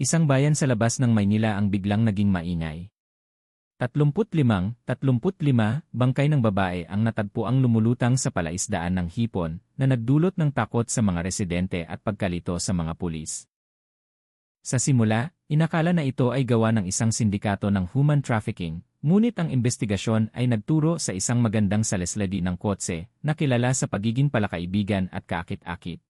Isang bayan sa labas ng Maynila ang biglang naging maingay. 35 bangkay ng babae ang natagpuang lumulutang sa palaisdaan ng hipon na nagdulot ng takot sa mga residente at pagkalito sa mga pulis. Sa simula, inakala na ito ay gawa ng isang sindikato ng human trafficking, ngunit ang investigasyon ay nagturo sa isang magandang salesladi ng kotse na kilala sa pagiging palakaibigan at kaakit-akit.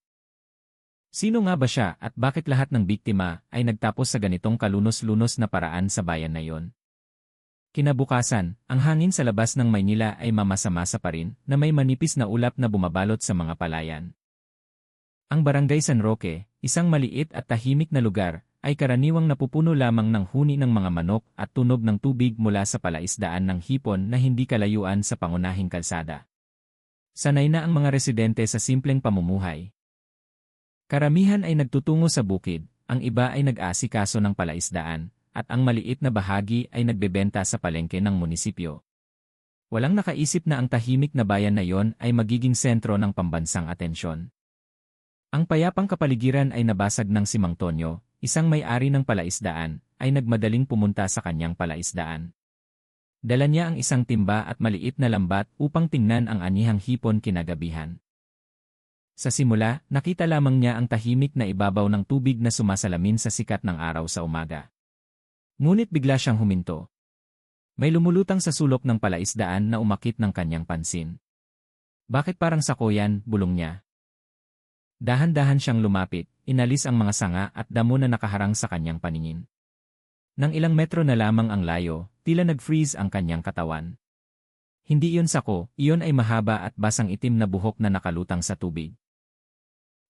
Sino nga ba siya at bakit lahat ng biktima ay nagtapos sa ganitong kalunos-lunos na paraan sa bayan na yon? Kinabukasan, ang hangin sa labas ng Maynila ay mamasa-masa pa rin na may manipis na ulap na bumabalot sa mga palayan. Ang Barangay San Roque, isang maliit at tahimik na lugar, ay karaniwang napupuno lamang ng huni ng mga manok at tunog ng tubig mula sa palaisdaan ng hipon na hindi kalayuan sa pangunahing kalsada. Sanay na ang mga residente sa simpleng pamumuhay. Karamihan ay nagtutungo sa bukid, ang iba ay nag-aasikaso ng palaisdaan, at ang maliit na bahagi ay nagbebenta sa palengke ng munisipyo. Walang nakaisip na ang tahimik na bayan na yon ay magiging sentro ng pambansang atensyon. Ang payapang kapaligiran ay nabasag ng si Mang Tonyo, isang may-ari ng palaisdaan, ay nagmadaling pumunta sa kanyang palaisdaan. Dala niya ang isang timba at maliit na lambat upang tingnan ang anihang hipon kinagabihan. Sa simula, nakita lamang niya ang tahimik na ibabaw ng tubig na sumasalamin sa sikat ng araw sa umaga. Ngunit bigla siyang huminto. May lumulutang sa sulok ng palaisdaan na umakit ng kanyang pansin. Bakit parang sakoyan, bulong niya. Dahan-dahan siyang lumapit, inalis ang mga sanga at damo na nakaharang sa kanyang paningin. Nang ilang metro na lamang ang layo, tila nag-freeze ang kanyang katawan. Hindi iyon sako, iyon ay mahaba at basang itim na buhok na nakalutang sa tubig.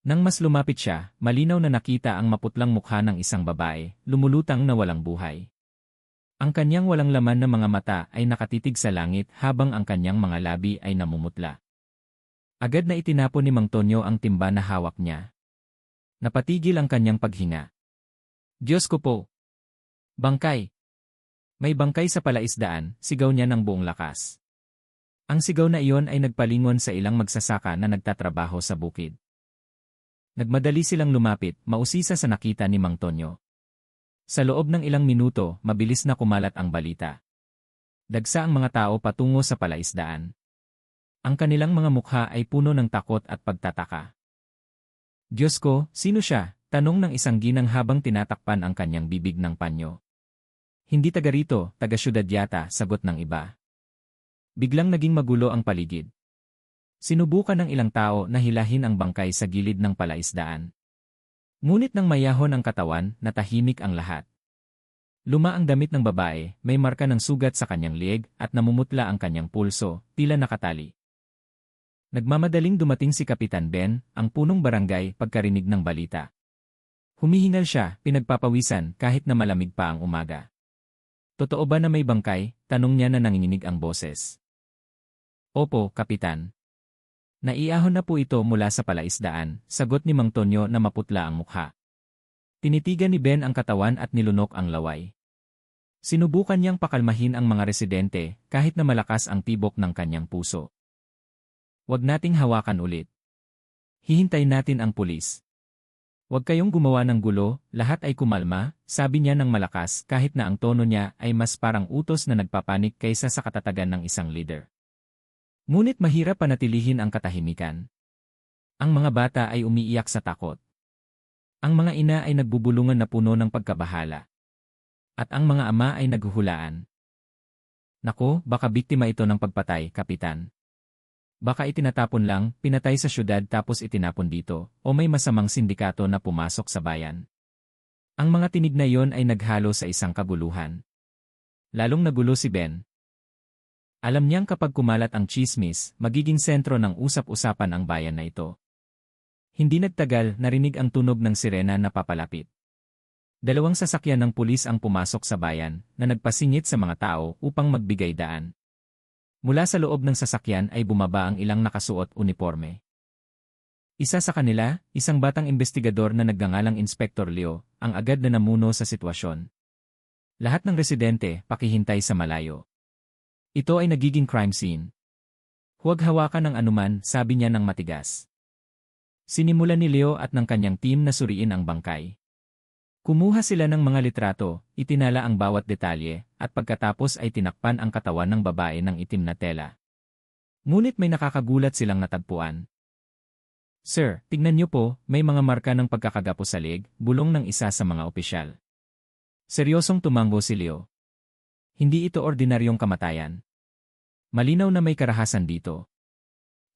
Nang mas lumapit siya, malinaw na nakita ang maputlang mukha ng isang babae, lumulutang na walang buhay. Ang kanyang walang laman na mga mata ay nakatitig sa langit habang ang kanyang mga labi ay namumutla. Agad na itinapon ni Mang Tonyo ang timba na hawak niya. Napatigil ang kanyang paghinga. Diyos ko po! Bangkay! May bangkay sa palaisdaan, sigaw niya ng buong lakas. Ang sigaw na iyon ay nagpalingon sa ilang magsasaka na nagtatrabaho sa bukid. Nagmadali silang lumapit, mausisa sa nakita ni Mang Tonyo. Sa loob ng ilang minuto, mabilis na kumalat ang balita. Dagsa ang mga tao patungo sa palaisdaan. Ang kanilang mga mukha ay puno ng takot at pagtataka. Diyos ko, sino siya? Tanong ng isang ginang habang tinatakpan ang kanyang bibig ng panyo. Hindi taga rito, taga syudad yata, sagot ng iba. Biglang naging magulo ang paligid. Sinubukan ng ilang tao na hilahin ang bangkay sa gilid ng palaisdaan. Ngunit nang mayahon ang katawan, natahimik ang lahat. Luma ang damit ng babae, may marka ng sugat sa kanyang lieg at namumutla ang kanyang pulso, tila nakatali. Nagmamadaling dumating si Kapitan Ben, ang punong barangay, pagkarinig ng balita. Humihingal siya, pinagpapawisan kahit na malamig pa ang umaga. Totoo ba na may bangkay? Tanong niya na nanginginig ang boses. Opo, Kapitan. Naiahon na po ito mula sa palaisdaan, sagot ni Mang Tonyo na maputla ang mukha. Tinitigan ni Ben ang katawan at nilunok ang laway. Sinubukan niyang pakalmahin ang mga residente kahit na malakas ang tibok ng kanyang puso. Huwag nating hawakan ulit. Hihintayin natin ang pulis. Huwag kayong gumawa ng gulo, lahat ay kumalma, sabi niya ng malakas kahit na ang tono niya ay mas parang utos na nagpapanik kaysa sa katatagan ng isang leader. Ngunit mahirap panatilihin ang katahimikan. Ang mga bata ay umiiyak sa takot. Ang mga ina ay nagbubulungan na puno ng pagkabahala. At ang mga ama ay naghuhulaan. Nako, baka biktima ito ng pagpatay, Kapitan. Baka itinatapon lang, pinatay sa syudad tapos itinapon dito, o may masamang sindikato na pumasok sa bayan. Ang mga tinig na yon ay naghalo sa isang kaguluhan. Lalong nagulo si Ben. Alam niyang kapag kumalat ang tsismis, magiging sentro ng usap-usapan ang bayan na ito. Hindi nagtagal, narinig ang tunog ng sirena na papalapit. Dalawang sasakyan ng pulis ang pumasok sa bayan, na nagpasingit sa mga tao upang magbigay daan. Mula sa loob ng sasakyan ay bumaba ang ilang nakasuot uniforme. Isa sa kanila, isang batang investigador na nagngangalang Inspektor Leo, ang agad na namuno sa sitwasyon. Lahat ng residente, pakihintay sa malayo. Ito ay nagiging crime scene. Huwag hawakan ng anuman, sabi niya ng matigas. Sinimulan ni Leo at ng kanyang team na suriin ang bangkay. Kumuha sila ng mga litrato, itinala ang bawat detalye, at pagkatapos ay tinakpan ang katawan ng babae ng itim na tela. Ngunit may nakakagulat silang natagpuan. Sir, tignan niyo po, may mga marka ng pagkakagapo sa leg, bulong ng isa sa mga opisyal. Seryosong tumango si Leo. Hindi ito ordinaryong kamatayan. Malinaw na may karahasan dito.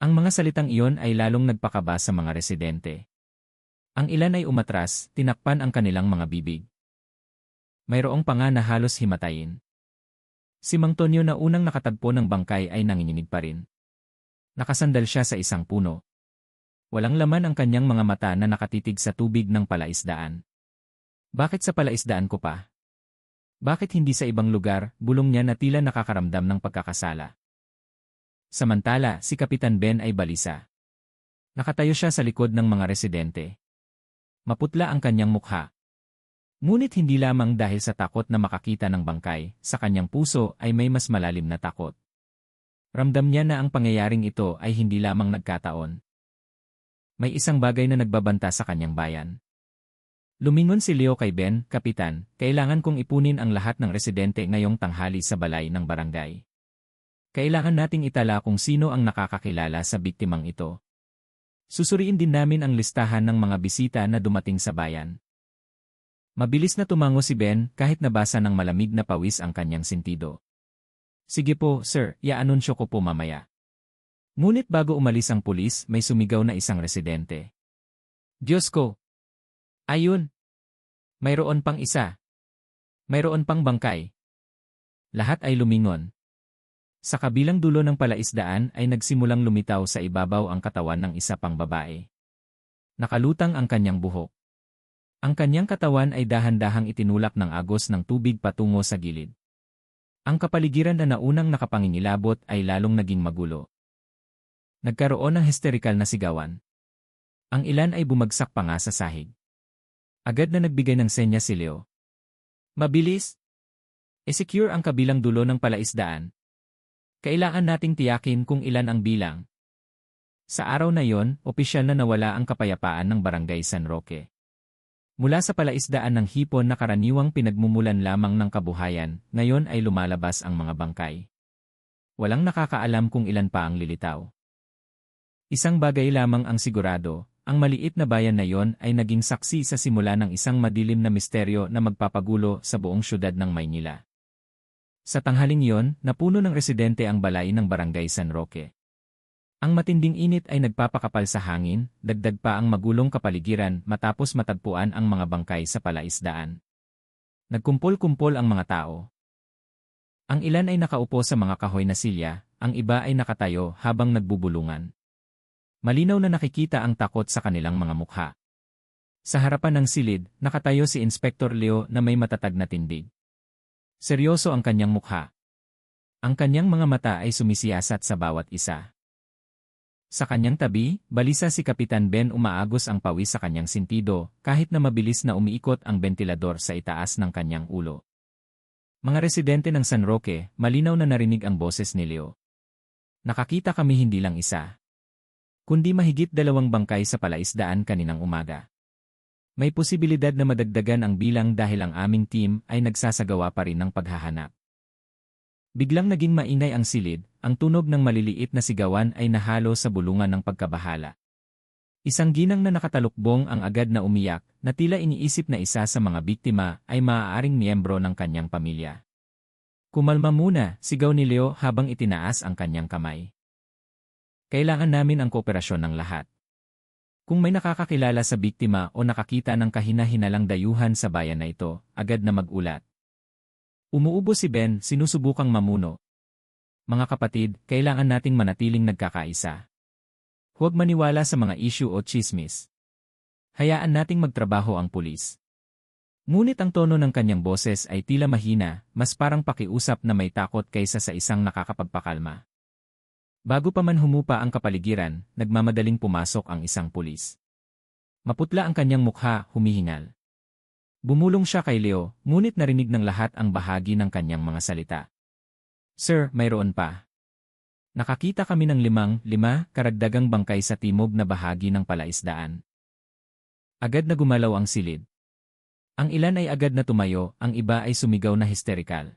Ang mga salitang iyon ay lalong nagpakaba sa mga residente. Ang ilan ay umatras, tinakpan ang kanilang mga bibig. Mayroong pa nga na halos himatayin. Si Mang Tonyo na unang nakatagpo ng bangkay ay nanginginig pa rin. Nakasandal siya sa isang puno. Walang laman ang kanyang mga mata na nakatitig sa tubig ng palaisdaan. Bakit sa palaisdaan ko pa? Bakit hindi sa ibang lugar, bulong niya na tila nakakaramdam ng pagkakasala. Samantala, si Kapitan Ben ay balisa. Nakatayo siya sa likod ng mga residente. Maputla ang kanyang mukha. Ngunit hindi lamang dahil sa takot na makakita ng bangkay, sa kanyang puso ay may mas malalim na takot. Ramdam niya na ang pangyayaring ito ay hindi lamang nagkataon. May isang bagay na nagbabanta sa kanyang bayan. Lumingon si Leo kay Ben, Kapitan, kailangan kong ipunin ang lahat ng residente ngayong tanghali sa balay ng barangay. Kailangan nating itala kung sino ang nakakakilala sa biktimang ito. Susuriin din namin ang listahan ng mga bisita na dumating sa bayan. Mabilis na tumango si Ben kahit nabasa ng malamig na pawis ang kanyang sentido. Sige po, sir, i-anunsyo ko po mamaya. Ngunit bago umalis ang pulis, may sumigaw na isang residente. Diyos ko! Ayun! Mayroon pang isa. Mayroon pang bangkay. Lahat ay lumingon. Sa kabilang dulo ng palaisdaan ay nagsimulang lumitaw sa ibabaw ang katawan ng isa pang babae. Nakalutang ang kanyang buhok. Ang kanyang katawan ay dahan-dahang itinulak ng agos ng tubig patungo sa gilid. Ang kapaligiran na naunang nakapangingilabot ay lalong naging magulo. Nagkaroon ng hysterikal na sigawan. Ang ilan ay bumagsak pa nga sa sahig. Agad na nagbigay ng senya si Leo. Mabilis! I-secure ang kabilang dulo ng palaisdaan. Kailangan nating tiyakin kung ilan ang bilang. Sa araw na yon, opisyal na nawala ang kapayapaan ng Barangay San Roque. Mula sa palaisdaan ng hipon na karaniwang pinagmumulan lamang ng kabuhayan, ngayon ay lumalabas ang mga bangkay. Walang nakakaalam kung ilan pa ang lilitaw. Isang bagay lamang ang sigurado, ang maliit na bayan na yon ay naging saksi sa simula ng isang madilim na misteryo na magpapagulo sa buong syudad ng Maynila. Sa tanghaling iyon, napuno ng residente ang balay ng Barangay San Roque. Ang matinding init ay nagpapakapal sa hangin, dagdag pa ang magulong kapaligiran matapos matagpuan ang mga bangkay sa palaisdaan. Nagkumpol-kumpol ang mga tao. Ang ilan ay nakaupo sa mga kahoy na silya, ang iba ay nakatayo habang nagbubulungan. Malinaw na nakikita ang takot sa kanilang mga mukha. Sa harapan ng silid, nakatayo si Inspektor Leo na may matatag na tindig. Seryoso ang kanyang mukha. Ang kanyang mga mata ay sumisiyasat sa bawat isa. Sa kanyang tabi, balisa si Kapitan Ben umaagos ang pawis sa kanyang sentido kahit na mabilis na umiikot ang bentilador sa itaas ng kanyang ulo. Mga residente ng San Roque, malinaw na narinig ang boses ni Leo. Nakakita kami hindi lang isa, kundi mahigit 2 bangkay sa palaisdaan kaninang umaga. May posibilidad na madagdagan ang bilang dahil ang aming team ay nagsasagawa pa rin ng paghahanap. Biglang naging maingay ang silid, ang tunog ng maliliit na sigawan ay nahalo sa bulungan ng pagkabahala. Isang ginang na nakatalukbong ang agad na umiyak, na tila iniisip na isa sa mga biktima ay maaaring miyembro ng kanyang pamilya. Kumalma muna, sigaw ni Leo habang itinaas ang kanyang kamay. Kailangan namin ang kooperasyon ng lahat. Kung may nakakakilala sa biktima o nakakita ng kahina-hinalang dayuhan sa bayan na ito, agad na mag-ulat. Umuubo si Ben, sinusubukang mamuno. Mga kapatid, kailangan nating manatiling nagkakaisa. Huwag maniwala sa mga issue o chismis. Hayaan nating magtrabaho ang pulis. Ngunit ang tono ng kanyang boses ay tila mahina, mas parang pakiusap na may takot kaysa sa isang nakakapagpakalma. Bago pa man humupa ang kapaligiran, nagmamadaling pumasok ang isang pulis. Maputla ang kanyang mukha, humihingal. Bumulong siya kay Leo, ngunit narinig ng lahat ang bahagi ng kanyang mga salita. Sir, mayroon pa. Nakakita kami ng 5 karagdagang bangkay sa timog na bahagi ng palaisdaan. Agad na gumalaw ang silid. Ang ilan ay agad na tumayo, ang iba ay sumigaw na histerikal.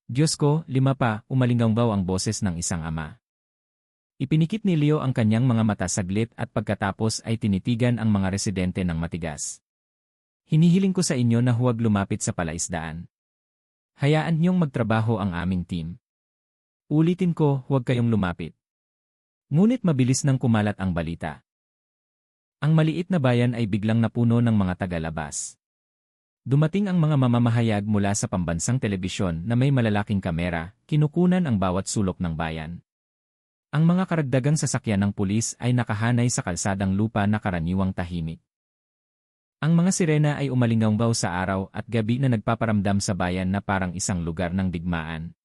Diyos ko, 5 pa, umalinggaw ang boses ng isang ama. Ipinikit ni Leo ang kanyang mga mata saglit at pagkatapos ay tinitigan ang mga residente ng matigas. Hinihiling ko sa inyo na huwag lumapit sa palaisdaan. Hayaan niyong magtrabaho ang aming team. Ulitin ko, huwag kayong lumapit. Ngunit mabilis nang kumalat ang balita. Ang maliit na bayan ay biglang napuno ng mga tagalabas. Dumating ang mga mamamahayag mula sa pambansang telebisyon na may malalaking kamera, kinukunan ang bawat sulok ng bayan. Ang mga karagdagang sasakyan ng pulis ay nakahanay sa kalsadang lupa na karaniwang tahimik. Ang mga sirena ay umalinggaw sa araw at gabi na nagpaparamdam sa bayan na parang isang lugar ng digmaan.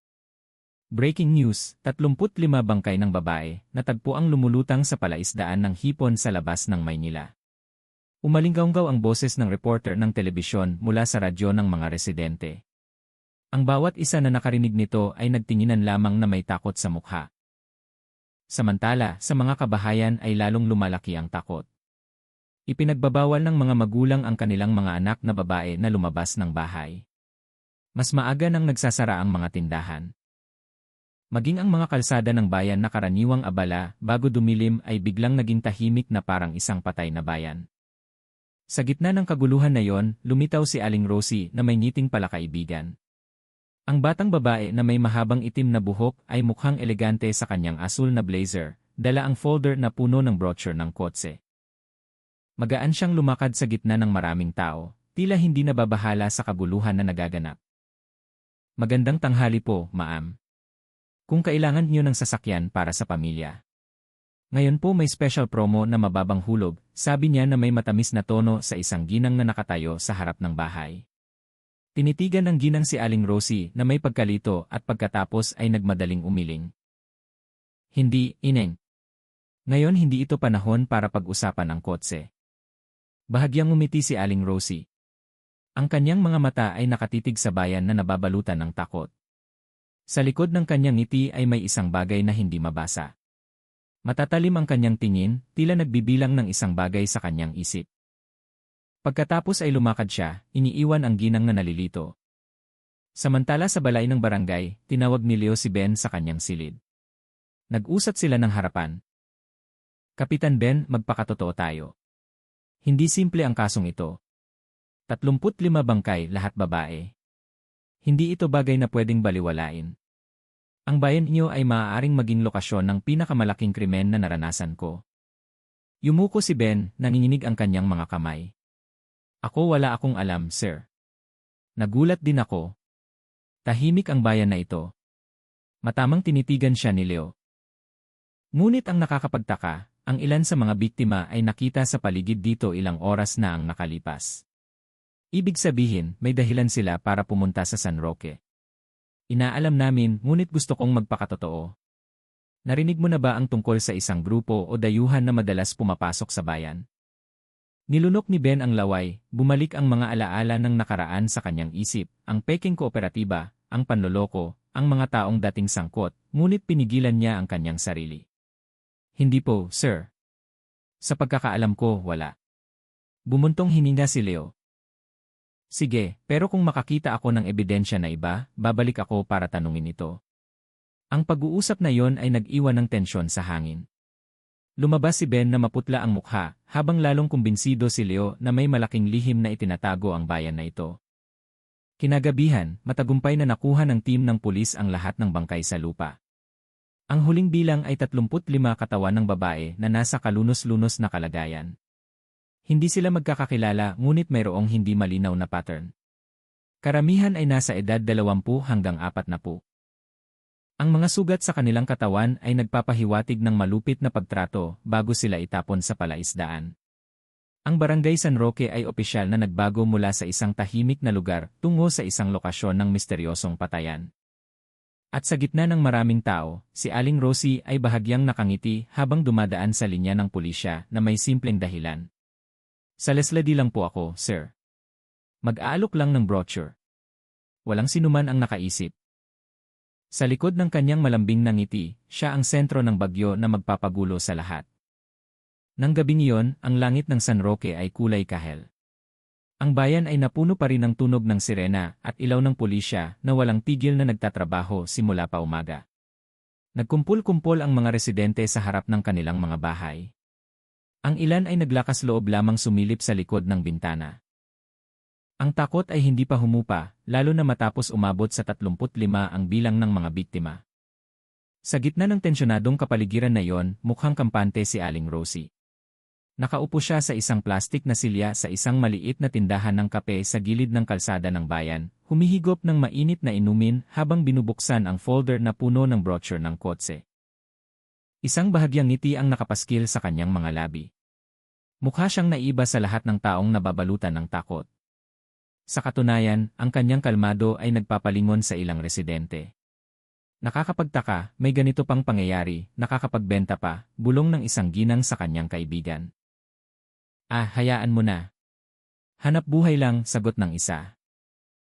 Breaking news, 35 bangkay ng babae, natagpo ang lumulutang sa palaisdaan ng hipon sa labas ng Maynila. Umalinggaw ang boses ng reporter ng telebisyon mula sa radyo ng mga residente. Ang bawat isa na nakarinig nito ay nagtinginan lamang na may takot sa mukha. Samantala, sa mga kabahayan ay lalong lumalaki ang takot. Ipinagbabawal ng mga magulang ang kanilang mga anak na babae na lumabas ng bahay. Mas maaga nang nagsasara ang mga tindahan. Maging ang mga kalsada ng bayan na karaniwang abala bago dumilim ay biglang naging tahimik na parang isang patay na bayan. Sa gitna ng kaguluhan na yon, lumitaw si Aling Rosie na may ngiting palakaibigan. Ang batang babae na may mahabang itim na buhok ay mukhang elegante sa kanyang asul na blazer, dala ang folder na puno ng brochure ng kotse. Magaan siyang lumakad sa gitna ng maraming tao, tila hindi nababahala sa kaguluhan na nagaganap. Magandang tanghali po, ma'am. Kung kailangan niyo ng sasakyan para sa pamilya. Ngayon po may special promo na mababang hulog, sabi niya na may matamis na tono sa isang ginang na nakatayo sa harap ng bahay. Tinitigan ng ginang si Aling Rosie na may pagkalito at pagkatapos ay nagmadaling umiling. Hindi, ineng. Ngayon hindi ito panahon para pag-usapan ang kotse. Bahagyang umiti si Aling Rosie. Ang kanyang mga mata ay nakatitig sa bayan na nababalutan ng takot. Sa likod ng kanyang ngiti ay may isang bagay na hindi mabasa. Matatalim ang kanyang tingin, tila nagbibilang ng isang bagay sa kanyang isip. Pagkatapos ay lumakad siya, iniiwan ang ginang na nalilito. Samantala sa balay ng barangay, tinawag ni Leo si Ben sa kanyang silid. Nag-usat sila ng harapan. Kapitan Ben, magpakatotoo tayo. Hindi simple ang kasong ito. 35 bangkay, lahat babae. Hindi ito bagay na pwedeng baliwalain. Ang bayan niyo ay maaaring maging lokasyon ng pinakamalaking krimen na naranasan ko. Yumuko si Ben, nanginginig ang kanyang mga kamay. Ako wala akong alam, sir. Nagulat din ako. Tahimik ang bayan na ito. Matamang tinitigan siya ni Leo. Ngunit ang nakakapagtaka, ang ilan sa mga biktima ay nakita sa paligid dito ilang oras na ang nakalipas. Ibig sabihin, may dahilan sila para pumunta sa San Roque. Inaalam namin, ngunit gusto kong magpakatotoo. Narinig mo na ba ang tungkol sa isang grupo o dayuhan na madalas pumapasok sa bayan? Nilunok ni Ben ang laway, bumalik ang mga alaala ng nakaraan sa kanyang isip, ang peking kooperatiba, ang panloloko, ang mga taong dating sangkot, ngunit pinigilan niya ang kanyang sarili. Hindi po, sir. Sa pagkakaalam ko, wala. Bumuntong hininga si Leo. Sige, pero kung makakita ako ng ebidensya na iba, babalik ako para tanungin ito. Ang pag-uusap na yon ay nag-iwan ng tensyon sa hangin. Lumabas si Ben na maputla ang mukha, habang lalong kumbinsido si Leo na may malaking lihim na itinatago ang bayan na ito. Kinagabihan, matagumpay na nakuha ng team ng pulis ang lahat ng bangkay sa lupa. Ang huling bilang ay 35 katawan ng babae na nasa kalunos-lunos na kalagayan. Hindi sila magkakakilala ngunit mayroong hindi malinaw na pattern. Karamihan ay nasa edad 20 hanggang 40. Ang mga sugat sa kanilang katawan ay nagpapahiwatig ng malupit na pagtrato bago sila itapon sa palaisdaan. Ang Barangay San Roque ay opisyal na nagbago mula sa isang tahimik na lugar tungo sa isang lokasyon ng misteryosong patayan. At sa gitna ng maraming tao, si Aling Rosie ay bahagyang nakangiti habang dumadaan sa linya ng pulisya na may simpleng dahilan. Salesladi lang po ako, sir. Mag-aalok lang ng brochure. Walang sinuman ang nakaisip. Sa likod ng kanyang malambing na ngiti, siya ang sentro ng bagyo na magpapagulo sa lahat. Nang gabing iyon, ang langit ng San Roque ay kulay kahel. Ang bayan ay napuno pa rin ng tunog ng sirena at ilaw ng pulisya na walang tigil na nagtatrabaho simula pa umaga. Nagkumpul-kumpol ang mga residente sa harap ng kanilang mga bahay. Ang ilan ay naglakas loob lamang sumilip sa likod ng bintana. Ang takot ay hindi pa humupa, lalo na matapos umabot sa 35 ang bilang ng mga biktima. Sa gitna ng tensyonadong kapaligiran na iyon, mukhang kampante si Aling Rosie. Nakaupo siya sa isang plastik na silya sa isang maliit na tindahan ng kape sa gilid ng kalsada ng bayan, humihigop ng mainit na inumin habang binubuksan ang folder na puno ng brochure ng kotse. Isang bahagyang ngiti ang nakapaskil sa kanyang mga labi. Mukha siyang naiba sa lahat ng taong nababalutan ng takot. Sa katunayan, ang kanyang kalmado ay nagpapalingon sa ilang residente. Nakakapagtaka, may ganito pang pangyayari, nakakapagbenta pa, bulong ng isang ginang sa kanyang kaibigan. Hayaan mo na. Hanap buhay lang, sagot ng isa.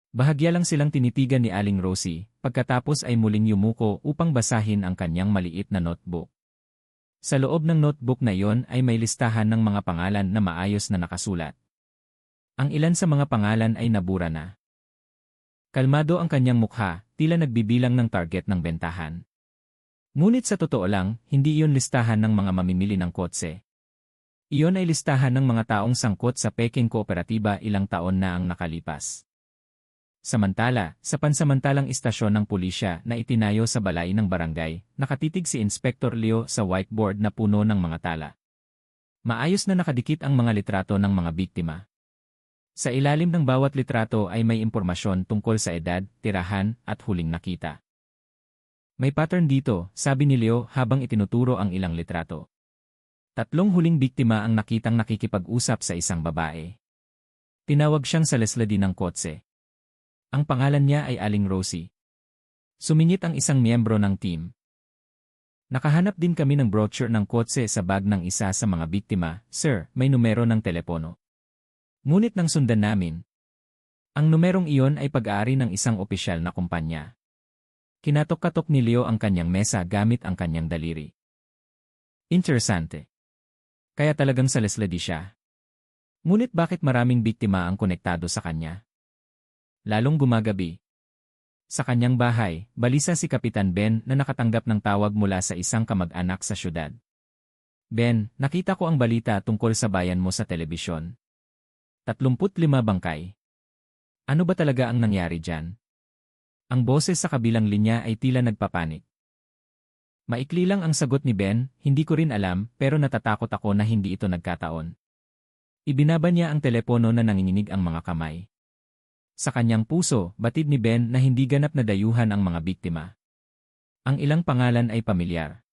Bahagya lang silang tinitigan ni Aling Rosie, pagkatapos ay muling yumuko upang basahin ang kanyang maliit na notebook. Sa loob ng notebook na iyon ay may listahan ng mga pangalan na maayos na nakasulat. Ang ilan sa mga pangalan ay nabura na. Kalmado ang kanyang mukha, tila nagbibilang ng target ng bentahan. Ngunit sa totoo lang, hindi iyon listahan ng mga mamimili ng kotse. Iyon ay listahan ng mga taong sangkot sa Peking Kooperatiba ilang taon na ang nakalipas. Samantala, sa pansamantalang istasyon ng pulisya na itinayo sa balay ng barangay, nakatitig si Inspector Leo sa whiteboard na puno ng mga tala. Maayos na nakadikit ang mga litrato ng mga biktima. Sa ilalim ng bawat litrato ay may impormasyon tungkol sa edad, tirahan, at huling nakita. May pattern dito, sabi ni Leo habang itinuturo ang ilang litrato. 3 huling biktima ang nakitang nakikipag-usap sa isang babae. Tinawag siyang sa lesladi ng kotse. Ang pangalan niya ay Aling Rosie. Sumingit ang isang miyembro ng team. Nakahanap din kami ng brochure ng kotse sa bag ng isa sa mga biktima, sir, may numero ng telepono. Ngunit nang sundan namin. Ang numerong iyon ay pag-aari ng isang opisyal na kumpanya. Kinatok-katok ni Leo ang kanyang mesa gamit ang kanyang daliri. Interesante. Kaya talagang sa lesladi siya. Ngunit bakit maraming biktima ang konektado sa kanya? Lalong gumagabi. Sa kanyang bahay, balisa si Kapitan Ben na nakatanggap ng tawag mula sa isang kamag-anak sa syudad. Ben, nakita ko ang balita tungkol sa bayan mo sa telebisyon. 35 bangkay. Ano ba talaga ang nangyari dyan? Ang boses sa kabilang linya ay tila nagpapanik. Maikli lang ang sagot ni Ben, hindi ko rin alam, pero natatakot ako na hindi ito nagkataon. Ibinaba niya ang telepono na nanginginig ang mga kamay. Sa kanyang puso, batid ni Ben na hindi ganap na dayuhan ang mga biktima. Ang ilang pangalan ay pamilyar.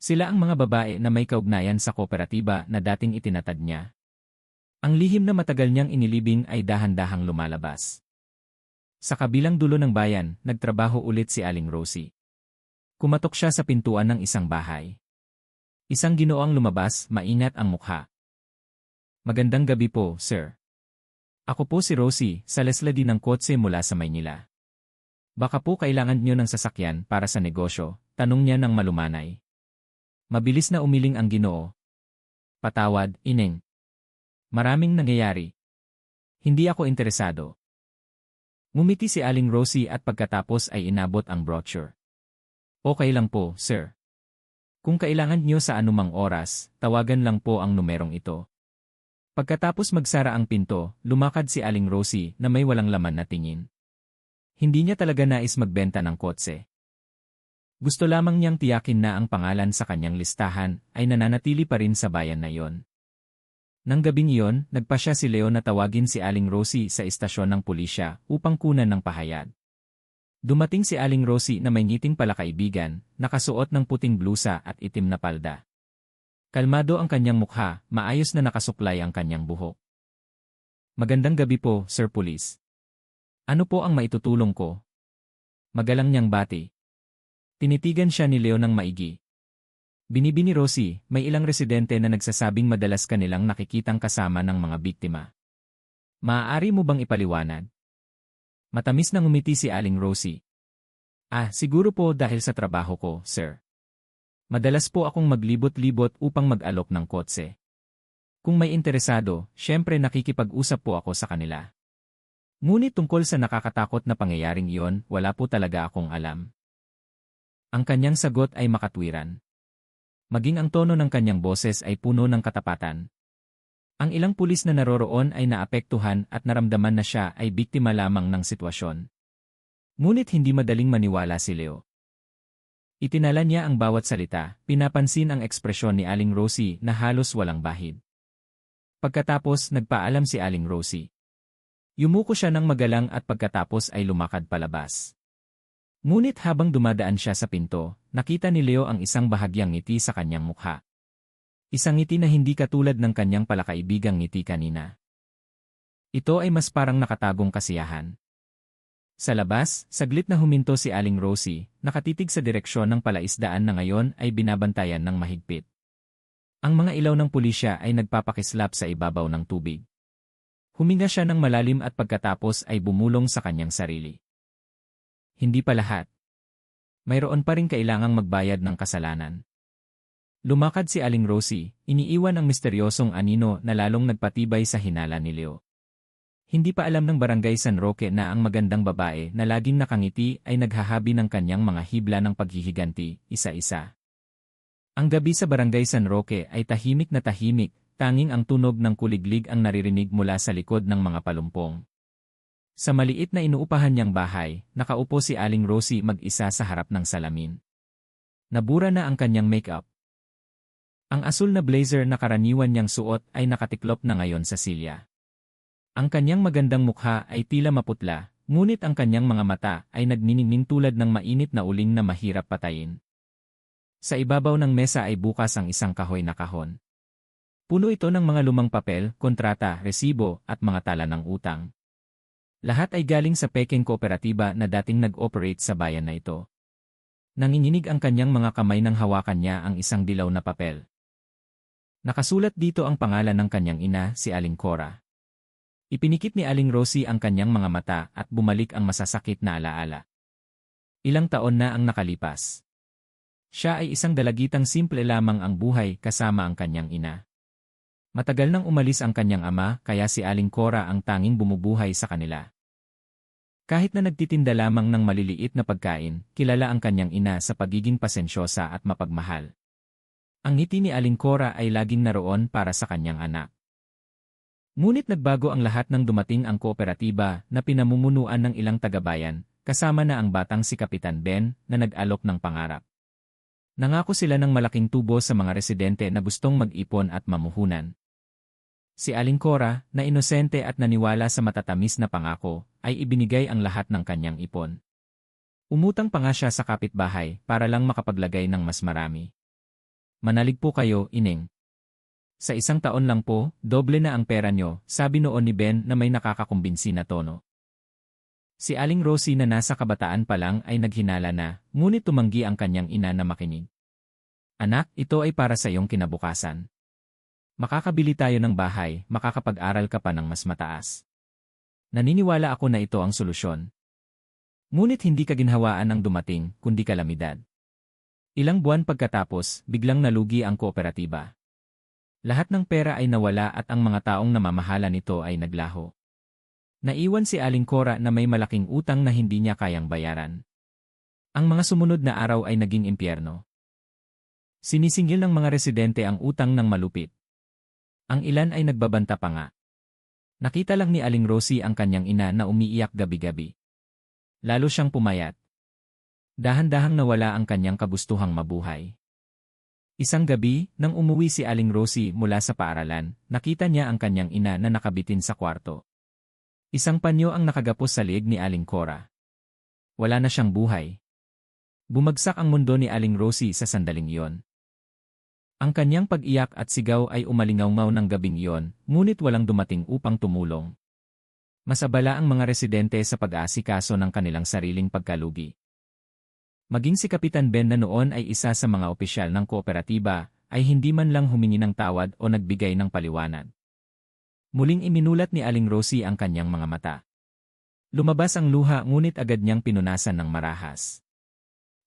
Sila ang mga babae na may kaugnayan sa kooperatiba na dating itinatad niya. Ang lihim na matagal niyang inilibing ay dahan-dahang lumalabas. Sa kabilang dulo ng bayan, nagtrabaho ulit si Aling Rosie. Kumatok siya sa pintuan ng isang bahay. Isang ginoong lumabas, maingat ang mukha. Magandang gabi po, sir. Ako po si Rosie, sa lesladi ng kotse mula sa Maynila. Baka po kailangan niyo ng sasakyan para sa negosyo, tanong niya ng malumanay. Mabilis na umiling ang Ginoo. Patawad, ineng. Maraming nangyayari. Hindi ako interesado. Ngumiti si Aling Rosie at pagkatapos ay inabot ang brochure. Okay lang po, sir. Kung kailangan niyo sa anumang oras, tawagan lang po ang numerong ito. Pagkatapos magsara ang pinto, lumakad si Aling Rosie na may walang laman na tingin. Hindi niya talaga nais magbenta ng kotse. Gusto lamang niyang tiyakin na ang pangalan sa kanyang listahan ay nananatili pa rin sa bayan na iyon. Nang gabing iyon, nagpasya si Leo na tawagin si Aling Rosie sa istasyon ng pulisya upang kunan ng pahayag. Dumating si Aling Rosie na may ngiting palakaibigan, nakasuot ng puting blusa at itim na palda. Kalmado ang kanyang mukha, maayos na nakasuklay ang kanyang buhok. Magandang gabi po, Sir Police. Ano po ang maitutulong ko? Magalang niyang bati. Tinitigan siya ni Leo ng maigi. Binibini Rosie, may ilang residente na nagsasabing madalas kanilang nakikitang kasama ng mga biktima. Maaari mo bang ipaliwanag? Matamis na ngumiti si Aling Rosie. Siguro po dahil sa trabaho ko, sir. Madalas po akong maglibot-libot upang mag-alok ng kotse. Kung may interesado, syempre nakikipag-usap po ako sa kanila. Ngunit tungkol sa nakakatakot na pangyayaring iyon, wala po talaga akong alam. Ang kanyang sagot ay makatwiran. Maging ang tono ng kanyang boses ay puno ng katapatan. Ang ilang pulis na naroroon ay naapektuhan at naramdaman na siya ay biktima lamang ng sitwasyon. Ngunit hindi madaling maniwala si Leo. Itinala niya ang bawat salita, pinapansin ang ekspresyon ni Aling Rosie na halos walang bahid. Pagkatapos nagpaalam si Aling Rosie. Yumuko siya ng magalang at pagkatapos ay lumakad palabas. Ngunit habang dumadaan siya sa pinto, nakita ni Leo ang isang bahagyang ngiti sa kanyang mukha. Isang ngiti na hindi katulad ng kanyang palakaibigang ngiti kanina. Ito ay mas parang nakatagong kasiyahan. Sa labas, saglit na huminto si Aling Rosie, nakatitig sa direksyon ng palaisdaan na ngayon ay binabantayan ng mahigpit. Ang mga ilaw ng pulisya ay nagpapakislap sa ibabaw ng tubig. Huminga siya ng malalim at pagkatapos ay bumulong sa kanyang sarili. Hindi pa lahat. Mayroon pa rin kailangang magbayad ng kasalanan. Lumakad si Aling Rosie, iniiwan ang misteryosong anino na lalong nagpatibay sa hinala ni Leo. Hindi pa alam ng Barangay San Roque na ang magandang babae na laging nakangiti ay naghahabi ng kanyang mga hibla ng paghihiganti, isa-isa. Ang gabi sa Barangay San Roque ay tahimik na tahimik, tanging ang tunog ng kuliglig ang naririnig mula sa likod ng mga palumpong. Sa maliit na inuupahan niyang bahay, nakaupo si Aling Rosie mag-isa sa harap ng salamin. Nabura na ang kanyang make-up. Ang asul na blazer na karaniwan niyang suot ay nakatiklop na ngayon sa silya. Ang kanyang magandang mukha ay tila maputla, ngunit ang kanyang mga mata ay nagniningning tulad ng mainit na uling na mahirap patayin. Sa ibabaw ng mesa ay bukas ang isang kahoy na kahon. Puno ito ng mga lumang papel, kontrata, resibo, at mga tala ng utang. Lahat ay galing sa Peking Kooperatiba na dating nag-operate sa bayan na ito. Nanginginig ang kanyang mga kamay nang hawakan niya ang isang dilaw na papel. Nakasulat dito ang pangalan ng kanyang ina, si Aling Cora. Ipinikit ni Aling Rosie ang kanyang mga mata at bumalik ang masasakit na alaala. Ilang taon na ang nakalipas. Siya ay isang dalagitang simple lamang ang buhay kasama ang kanyang ina. Matagal nang umalis ang kanyang ama kaya si Aling Cora ang tanging bumubuhay sa kanila. Kahit na nagtitinda lamang ng maliliit na pagkain, kilala ang kanyang ina sa pagiging pasensyosa at mapagmahal. Ang ngiti ni Aling Cora ay laging naroon para sa kanyang anak. Ngunit nagbago ang lahat nang dumating ang kooperatiba na pinamumunuan ng ilang tagabayan, kasama na ang batang si Kapitan Ben na nag-alok ng pangarap. Nangako sila ng malaking tubo sa mga residente na gustong mag-ipon at mamuhunan. Si Aling Cora, na inosente at naniwala sa matatamis na pangako, ay ibinigay ang lahat ng kanyang ipon. Umutang pa nga siya sa kapitbahay para lang makapaglagay ng mas marami. Manalig po kayo, Ining. Sa isang taon lang po, doble na ang pera nyo, sabi noon ni Ben na may nakakakumbinsi na tono. Si Aling Rosie na nasa kabataan pa lang ay naghinala na, ngunit tumanggi ang kanyang ina na makinig. Anak, ito ay para sa iyong kinabukasan. Makakabili tayo ng bahay, makakapag-aral ka pa ng mas mataas. Naniniwala ako na ito ang solusyon. Ngunit hindi kaginhawaan ang dumating, kundi kalamidad. Ilang buwan pagkatapos, biglang nalugi ang kooperatiba. Lahat ng pera ay nawala at ang mga taong namamahala nito ay naglaho. Naiwan si Aling Cora na may malaking utang na hindi niya kayang bayaran. Ang mga sumunod na araw ay naging impyerno. Sinisingil ng mga residente ang utang ng malupit. Ang ilan ay nagbabanta pa nga. Nakita lang ni Aling Rosie ang kanyang ina na umiiyak gabi-gabi. Lalo siyang pumayat. Dahan-dahang nawala ang kanyang kagustuhang mabuhay. Isang gabi, nang umuwi si Aling Rosie mula sa paaralan, nakita niya ang kanyang ina na nakabitin sa kwarto. Isang panyo ang nakagapos sa liig ni Aling Cora. Wala na siyang buhay. Bumagsak ang mundo ni Aling Rosie sa sandaling iyon. Ang kanyang pag-iyak at sigaw ay umalingaw-ngaw ng gabing iyon, ngunit walang dumating upang tumulong. Masabala ang mga residente sa pag-aasikaso ng kanilang sariling pagkalugi. Maging si Kapitan Ben na noon ay isa sa mga opisyal ng kooperatiba, ay hindi man lang humingi ng tawad o nagbigay ng paliwanag. Muling iminulat ni Aling Rosie ang kanyang mga mata. Lumabas ang luha ngunit agad niyang pinunasan ng marahas.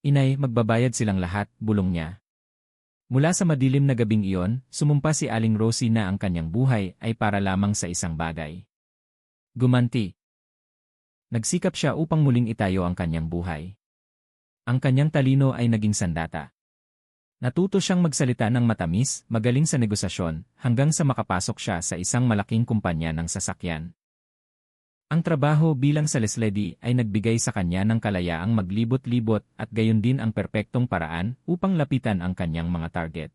Inay, magbabayad silang lahat, bulong niya. Mula sa madilim na gabing iyon, sumumpa si Aling Rosie na ang kanyang buhay ay para lamang sa isang bagay. Gumanti. Nagsikap siya upang muling itayo ang kanyang buhay. Ang kanyang talino ay naging sandata. Natuto siyang magsalita ng matamis, magaling sa negosasyon, hanggang sa makapasok siya sa isang malaking kumpanya ng sasakyan. Ang trabaho bilang saleslady ay nagbigay sa kanya ng kalayaang maglibot-libot at gayon din ang perpektong paraan upang lapitan ang kanyang mga target.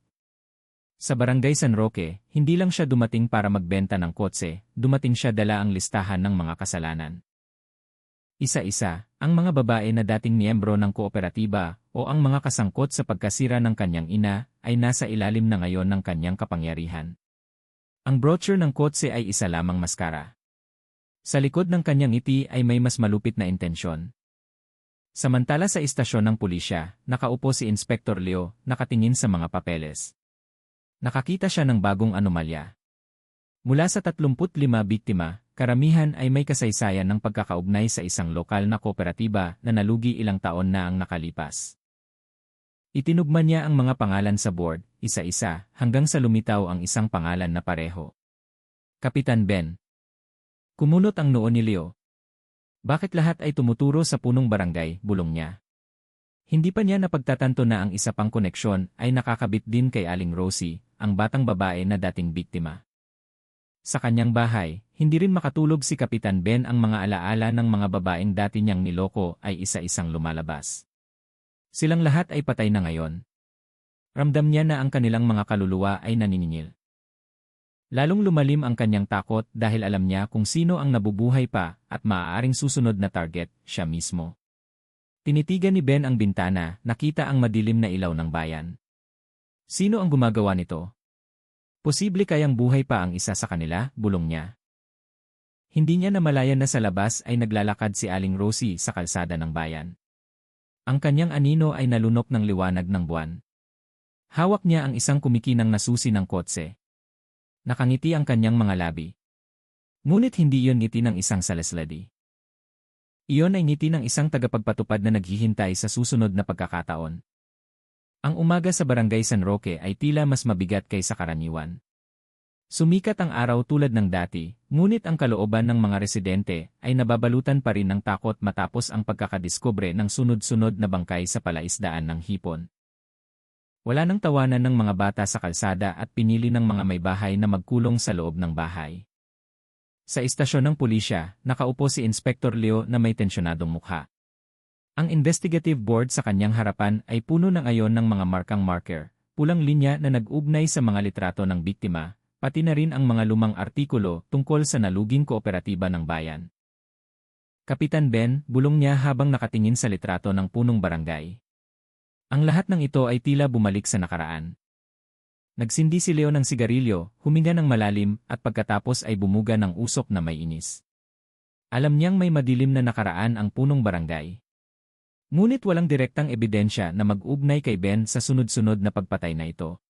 Sa Barangay San Roque, hindi lang siya dumating para magbenta ng kotse, dumating siya dala ang listahan ng mga kasalanan. Isa-isa, ang mga babae na dating miyembro ng kooperatiba o ang mga kasangkot sa pagkasira ng kanyang ina ay nasa ilalim na ngayon ng kanyang kapangyarihan. Ang brochure ng kotse ay isa lamang maskara. Sa likod ng kanyang ngiti ay may mas malupit na intensyon. Samantala sa istasyon ng pulisya, nakaupo si Inspektor Leo, nakatingin sa mga papeles. Nakakita siya ng bagong anomalya. Mula sa 35 biktima, karamihan ay may kasaysayan ng pagkakaugnay sa isang lokal na kooperatiba na nalugi ilang taon na ang nakalipas. Itinugma niya ang mga pangalan sa board, isa-isa, hanggang sa lumitaw ang isang pangalan na pareho. Kapitan Ben. Kumunot ang noo ni Leo. Bakit lahat ay tumuturo sa punong barangay, bulong niya. Hindi pa niya napagtatanto na ang isa pang koneksyon ay nakakabit din kay Aling Rosie, ang batang babae na dating biktima. Sa kanyang bahay, hindi rin makatulog si Kapitan Ben, ang mga alaala ng mga babaeng dati niyang niloko ay isa-isang lumalabas. Silang lahat ay patay na ngayon. Ramdam niya na ang kanilang mga kaluluwa ay naniningil. Lalong lumalim ang kanyang takot dahil alam niya kung sino ang nabubuhay pa at maaaring susunod na target, siya mismo. Tinitigan ni Ben ang bintana, nakita ang madilim na ilaw ng bayan. Sino ang gumagawa nito? Posible kayang buhay pa ang isa sa kanila, bulong niya. Hindi niya namalayan na sa labas ay naglalakad si Aling Rosie sa kalsada ng bayan. Ang kanyang anino ay nalunok ng liwanag ng buwan. Hawak niya ang isang kumikinang na susi ng kotse. Nakangiti ang kanyang mga labi. Ngunit hindi iyon ngiti ng isang saleslady. Iyon ay ngiti ng isang tagapagpatupad na naghihintay sa susunod na pagkakataon. Ang umaga sa Barangay San Roque ay tila mas mabigat kaysa karaniwan. Sumikat ang araw tulad ng dati, ngunit ang kalooban ng mga residente ay nababalutan pa rin ng takot matapos ang pagkakadiskubre ng sunod-sunod na bangkay sa palaisdaan ng hipon. Wala nang tawanan ng mga bata sa kalsada at pinili ng mga may bahay na magkulong sa loob ng bahay. Sa istasyon ng pulisya, nakaupo si Inspektor Leo na may tensyonadong mukha. Ang investigative board sa kanyang harapan ay puno ng ayon ng mga markang marker, pulang linya na nag-ugnay sa mga litrato ng biktima, pati na rin ang mga lumang artikulo tungkol sa naluging kooperatiba ng bayan. Kapitan Ben, bulong niya habang nakatingin sa litrato ng punong barangay. Ang lahat ng ito ay tila bumalik sa nakaraan. Nagsindi si Leo ng sigarilyo, huminga ng malalim, at pagkatapos ay bumuga ng usok na may inis. Alam niyang may madilim na nakaraan ang punong barangay. Ngunit walang direktang ebidensya na mag-ugnay kay Ben sa sunod-sunod na pagpatay na ito.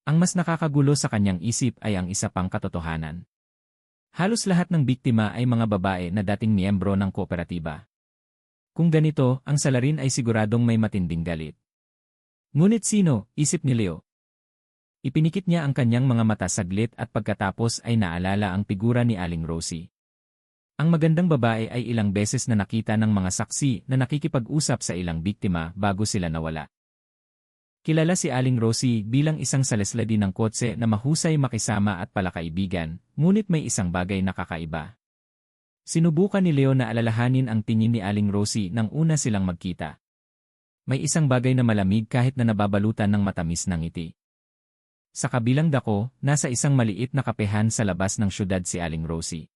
Ang mas nakakagulo sa kanyang isip ay ang isa pang katotohanan. Halos lahat ng biktima ay mga babae na dating miyembro ng kooperatiba. Kung ganito, ang salarin ay siguradong may matinding galit. Ngunit sino, isip ni Leo? Ipinikit niya ang kanyang mga mata saglit at pagkatapos ay naalala ang figura ni Aling Rosie. Ang magandang babae ay ilang beses na nakita ng mga saksi na nakikipag-usap sa ilang biktima bago sila nawala. Kilala si Aling Rosie bilang isang saleslady ng kotse na mahusay makisama at palakaibigan, ngunit may isang bagay na kakaiba. Sinubukan ni Leo na alalahanin ang tingin ni Aling Rosie nang una silang magkita. May isang bagay na malamig kahit na nababalutan ng matamis ng ngiti. Sa kabilang dako, nasa isang maliit na kapehan sa labas ng syudad si Aling Rosie.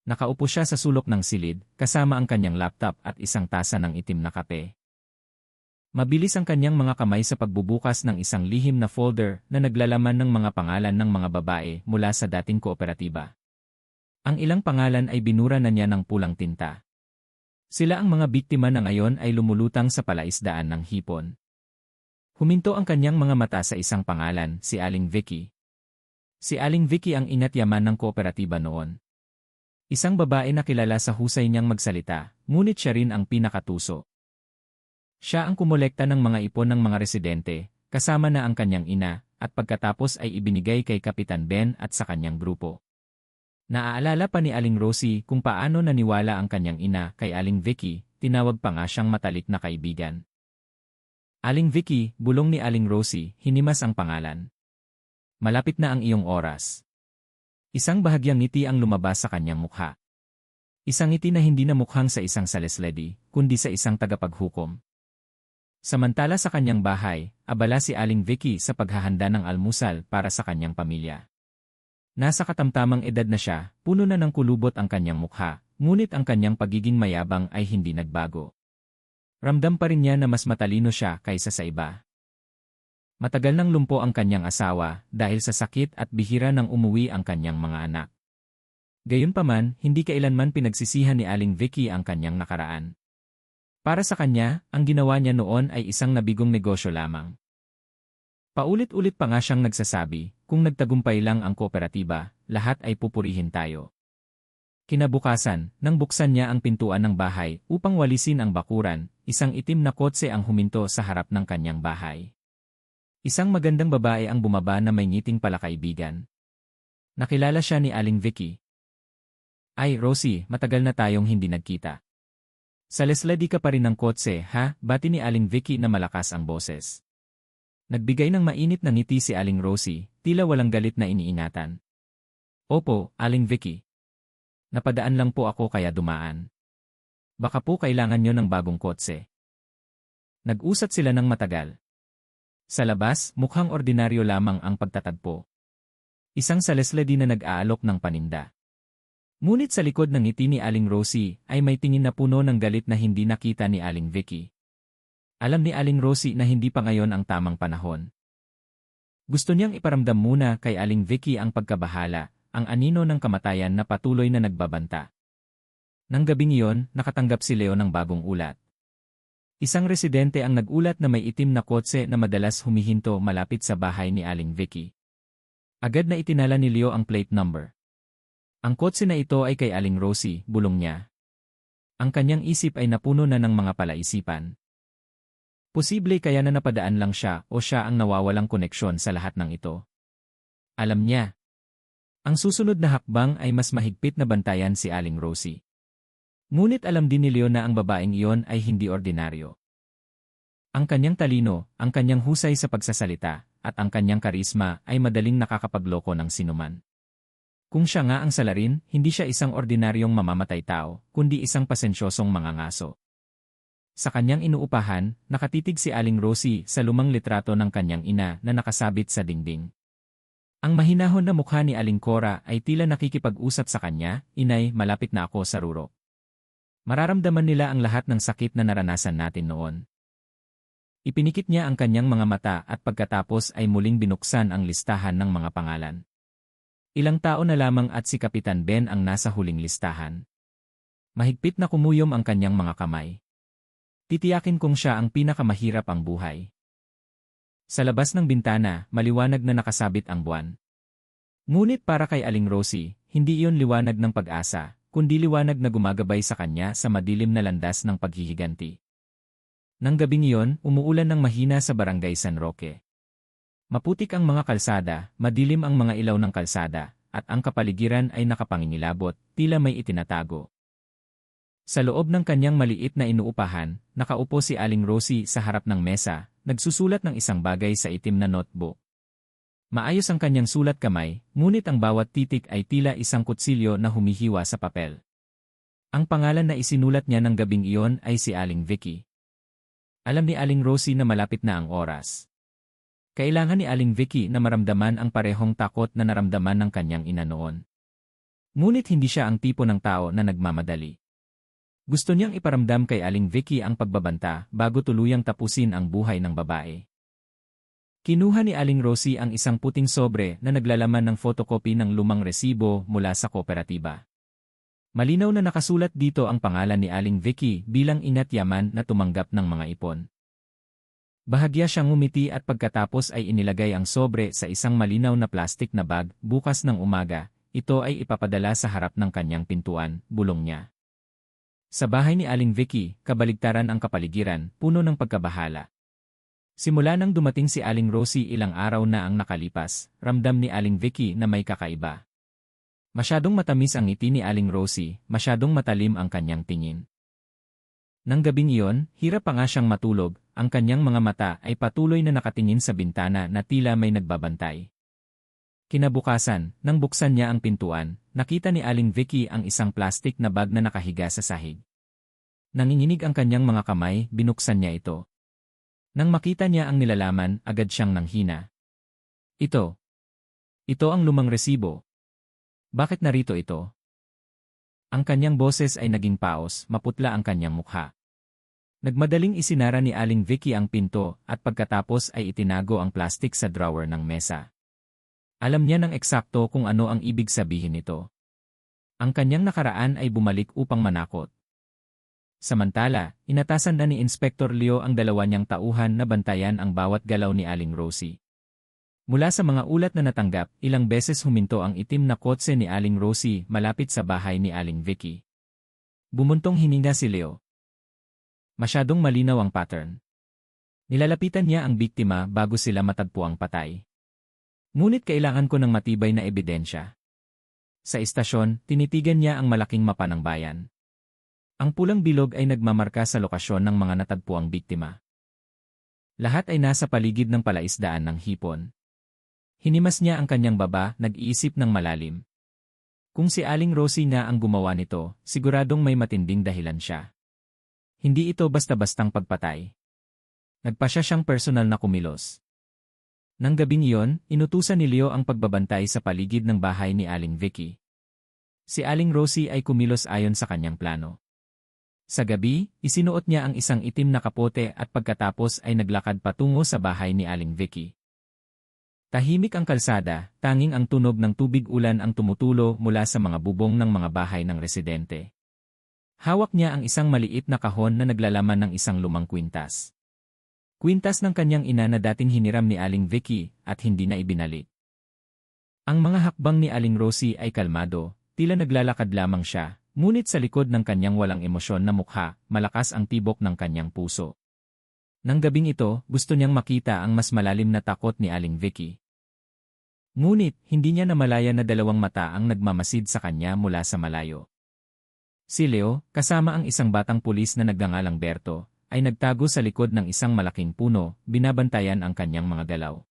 Nakaupo siya sa sulok ng silid, kasama ang kanyang laptop at isang tasa ng itim na kape. Mabilis ang kanyang mga kamay sa pagbubukas ng isang lihim na folder na naglalaman ng mga pangalan ng mga babae mula sa dating kooperatiba. Ang ilang pangalan ay binura na niya ng pulang tinta. Sila ang mga biktima na ngayon ay lumulutang sa palaisdaan ng hipon. Huminto ang kanyang mga mata sa isang pangalan, si Aling Vicky. Si Aling Vicky ang ina't yaman ng kooperatiba noon. Isang babae na kilala sa husay niyang magsalita, ngunit siya rin ang pinakatuso. Siya ang kumolekta ng mga ipon ng mga residente, kasama na ang kanyang ina, at pagkatapos ay ibinigay kay Kapitan Ben at sa kanyang grupo. Naaalala pa ni Aling Rosie kung paano naniwala ang kanyang ina kay Aling Vicky, tinawag pa nga siyang matalik na kaibigan. Aling Vicky, bulong ni Aling Rosie, hinimas ang pangalan. Malapit na ang iyong oras. Isang bahagyang ngiti ang lumabas sa kanyang mukha. Isang ngiti na hindi na mukhang sa isang salesledi, kundi sa isang tagapaghukom. Samantala sa kanyang bahay, abala si Aling Vicky sa paghahanda ng almusal para sa kanyang pamilya. Nasa katamtamang edad na siya, puno na ng kulubot ang kanyang mukha, ngunit ang kanyang pagiging mayabang ay hindi nagbago. Ramdam pa rin niya na mas matalino siya kaysa sa iba. Matagal nang lumpo ang kanyang asawa dahil sa sakit at bihira nang umuwi ang kanyang mga anak. Gayunpaman, hindi kailanman pinagsisihan ni Aling Vicky ang kanyang nakaraan. Para sa kanya, ang ginawa niya noon ay isang nabigong negosyo lamang. Paulit-ulit pa nga siyang nagsasabi, kung nagtagumpay lang ang kooperatiba, lahat ay pupurihin tayo. Kinabukasan, nang buksan niya ang pintuan ng bahay upang walisin ang bakuran, isang itim na kotse ang huminto sa harap ng kanyang bahay. Isang magandang babae ang bumaba na may ngiting palakaibigan. Nakilala siya ni Aling Vicky. Ay, Rosie, matagal na tayong hindi nagkita. Salesledi ka pa rin ng kotse, ha? Bati ni Aling Vicky na malakas ang boses. Nagbigay ng mainit na ngiti si Aling Rosie, tila walang galit na iniingatan. Opo, Aling Vicky. Napadaan lang po ako kaya dumaan. Baka po kailangan nyo ng bagong kotse. Nag-usat sila ng matagal. Sa labas, mukhang ordinaryo lamang ang pagtatagpo. Isang salesledi na nag-aalok ng paninda. Ngunit sa likod ng ngiti ni Aling Rosie ay may tingin na puno ng galit na hindi nakita ni Aling Vicky. Alam ni Aling Rosie na hindi pa ngayon ang tamang panahon. Gusto niyang iparamdam muna kay Aling Vicky ang pagkabahala, ang anino ng kamatayan na patuloy na nagbabanta. Nang gabing iyon, nakatanggap si Leo ng bagong ulat. Isang residente ang nag-ulat na may itim na kotse na madalas humihinto malapit sa bahay ni Aling Vicky. Agad na itinala ni Leo ang plate number. Ang kotse na ito ay kay Aling Rosie, bulong niya. Ang kanyang isip ay napuno na ng mga palaisipan. Posible kaya na napadaan lang siya o siya ang nawawalang koneksyon sa lahat ng ito. Alam niya. Ang susunod na hakbang ay mas mahigpit na bantayan si Aling Rosie. Ngunit alam din ni Leo na ang babaeng iyon ay hindi ordinaryo. Ang kanyang talino, ang kanyang husay sa pagsasalita, at ang kanyang karisma ay madaling nakakapagloko ng sinuman. Kung siya nga ang salarin, hindi siya isang ordinaryong mamamatay tao, kundi isang pasensyosong mangangaso. Sa kanyang inuupahan, nakatitig si Aling Rosie sa lumang litrato ng kanyang ina na nakasabit sa dingding. Ang mahinahon na mukha ni Aling Cora ay tila nakikipag-usap sa kanya, Inay, malapit na ako sa rurok. Mararamdaman nila ang lahat ng sakit na naranasan natin noon. Ipinikit niya ang kanyang mga mata at pagkatapos ay muling binuksan ang listahan ng mga pangalan. Ilang tao na lamang at si Kapitan Ben ang nasa huling listahan. Mahigpit na kumuyom ang kanyang mga kamay. Titiyakin kong siya ang pinakamahirap ang buhay. Sa labas ng bintana, maliwanag na nakasabit ang buwan. Ngunit para kay Aling Rosie, hindi iyon liwanag ng pag-asa, kundi liwanag na gumagabay sa kanya sa madilim na landas ng paghihiganti. Nang gabing iyon, umuulan ng mahina sa Barangay San Roque. Maputik ang mga kalsada, madilim ang mga ilaw ng kalsada, at ang kapaligiran ay nakapangingilabot, tila may itinatago. Sa loob ng kanyang maliit na inuupahan, nakaupo si Aling Rosie sa harap ng mesa, nagsusulat ng isang bagay sa itim na notebook. Maayos ang kanyang sulat kamay, ngunit ang bawat titik ay tila isang kutsilyo na humihiwa sa papel. Ang pangalan na isinulat niya ng gabing iyon ay si Aling Vicky. Alam ni Aling Rosie na malapit na ang oras. Kailangan ni Aling Vicky na maramdaman ang parehong takot na naramdaman ng kanyang ina noon. Ngunit hindi siya ang tipo ng tao na nagmamadali. Gusto niyang iparamdam kay Aling Vicky ang pagbabanta bago tuluyang tapusin ang buhay ng babae. Kinuha ni Aling Rosie ang isang puting sobre na naglalaman ng photocopy ng lumang resibo mula sa kooperatiba. Malinaw na nakasulat dito ang pangalan ni Aling Vicky bilang ina't yaman na tumanggap ng mga ipon. Bahagya siyang ngumiti at pagkatapos ay inilagay ang sobre sa isang malinaw na plastik na bag. Bukas ng umaga, ito ay ipapadala sa harap ng kanyang pintuan, bulong niya. Sa bahay ni Aling Vicky, kabaligtaran ang kapaligiran, puno ng pagkabahala. Simula nang dumating si Aling Rosie ilang araw na ang nakalipas, ramdam ni Aling Vicky na may kakaiba. Masyadong matamis ang ngiti ni Aling Rosie, masyadong matalim ang kanyang tingin. Nang gabing iyon, hirap pa nga siyang matulog, ang kanyang mga mata ay patuloy na nakatingin sa bintana na tila may nagbabantay. Kinabukasan, nang buksan niya ang pintuan, nakita ni Aling Vicky ang isang plastik na bag na nakahiga sa sahig. Nanginginig ang kanyang mga kamay, binuksan niya ito. Nang makita niya ang nilalaman, agad siyang nanghina. Ito ang lumang resibo. Bakit narito ito? Ang kanyang boses ay naging paos, maputla ang kanyang mukha. Nagmadaling isinara ni Aling Vicky ang pinto at pagkatapos ay itinago ang plastik sa drawer ng mesa. Alam niya ng eksakto kung ano ang ibig sabihin nito. Ang kanyang nakaraan ay bumalik upang manakot. Samantala, inatasan na ni Inspector Leo ang dalawa niyang tauhan na bantayan ang bawat galaw ni Aling Rosie. Mula sa mga ulat na natanggap, ilang beses huminto ang itim na kotse ni Aling Rosie malapit sa bahay ni Aling Vicky. Bumuntong hininga si Leo. Masyadong malinaw ang pattern. Nilalapitan niya ang biktima bago sila matagpo ang patay. Ngunit kailangan ko ng matibay na ebidensya. Sa istasyon, tinitigan niya ang malaking mapa ng bayan. Ang pulang bilog ay nagmamarka sa lokasyon ng mga natagpuang biktima. Lahat ay nasa paligid ng palaisdaan ng hipon. Hinimas niya ang kanyang baba, nag-iisip ng malalim. Kung si Aling Rosie na ang gumawa nito, siguradong may matinding dahilan siya. Hindi ito basta-bastang pagpatay. Nagpasya siyang personal na kumilos. Nang gabing iyon, inutusan ni Leo ang pagbabantay sa paligid ng bahay ni Aling Vicky. Si Aling Rosie ay kumilos ayon sa kanyang plano. Sa gabi, isinuot niya ang isang itim na kapote at pagkatapos ay naglakad patungo sa bahay ni Aling Vicky. Tahimik ang kalsada, tanging ang tunog ng tubig ulan ang tumutulo mula sa mga bubong ng mga bahay ng residente. Hawak niya ang isang maliit na kahon na naglalaman ng isang lumang kwintas. Kwintas ng kanyang ina na dating hiniram ni Aling Vicky at hindi na ibinalik. Ang mga hakbang ni Aling Rosie ay kalmado, tila naglalakad lamang siya. Ngunit sa likod ng kanyang walang emosyon na mukha, malakas ang tibok ng kanyang puso. Nang gabing ito, gusto niyang makita ang mas malalim na takot ni Aling Vicky. Ngunit, hindi niya namalaya na dalawang mata ang nagmamasid sa kanya mula sa malayo. Si Leo, kasama ang isang batang pulis na nagngangalang Berto, ay nagtago sa likod ng isang malaking puno, binabantayan ang kanyang mga galaw.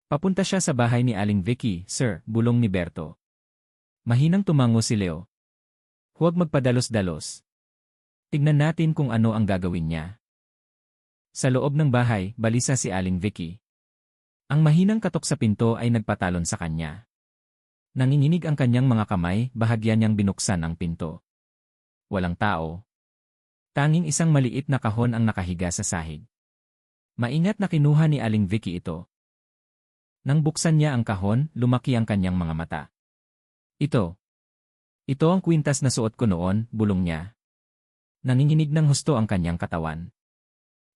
Papunta siya sa bahay ni Aling Vicky, "Sir," bulong ni Berto. Mahinang tumango si Leo. Huwag magpadalos-dalos. Tignan natin kung ano ang gagawin niya. Sa loob ng bahay, balisa si Aling Vicky. Ang mahinang katok sa pinto ay nagpatalon sa kanya. Nanginginig ang kanyang mga kamay, bahagya niyang binuksan ang pinto. Walang tao. Tanging isang maliit na kahon ang nakahiga sa sahig. Maingat na kinuha ni Aling Vicky ito. Nang buksan niya ang kahon, lumaki ang kanyang mga mata. Ito ang kwintas na suot ko noon, bulong niya. Nanginginig ng husto ang kanyang katawan.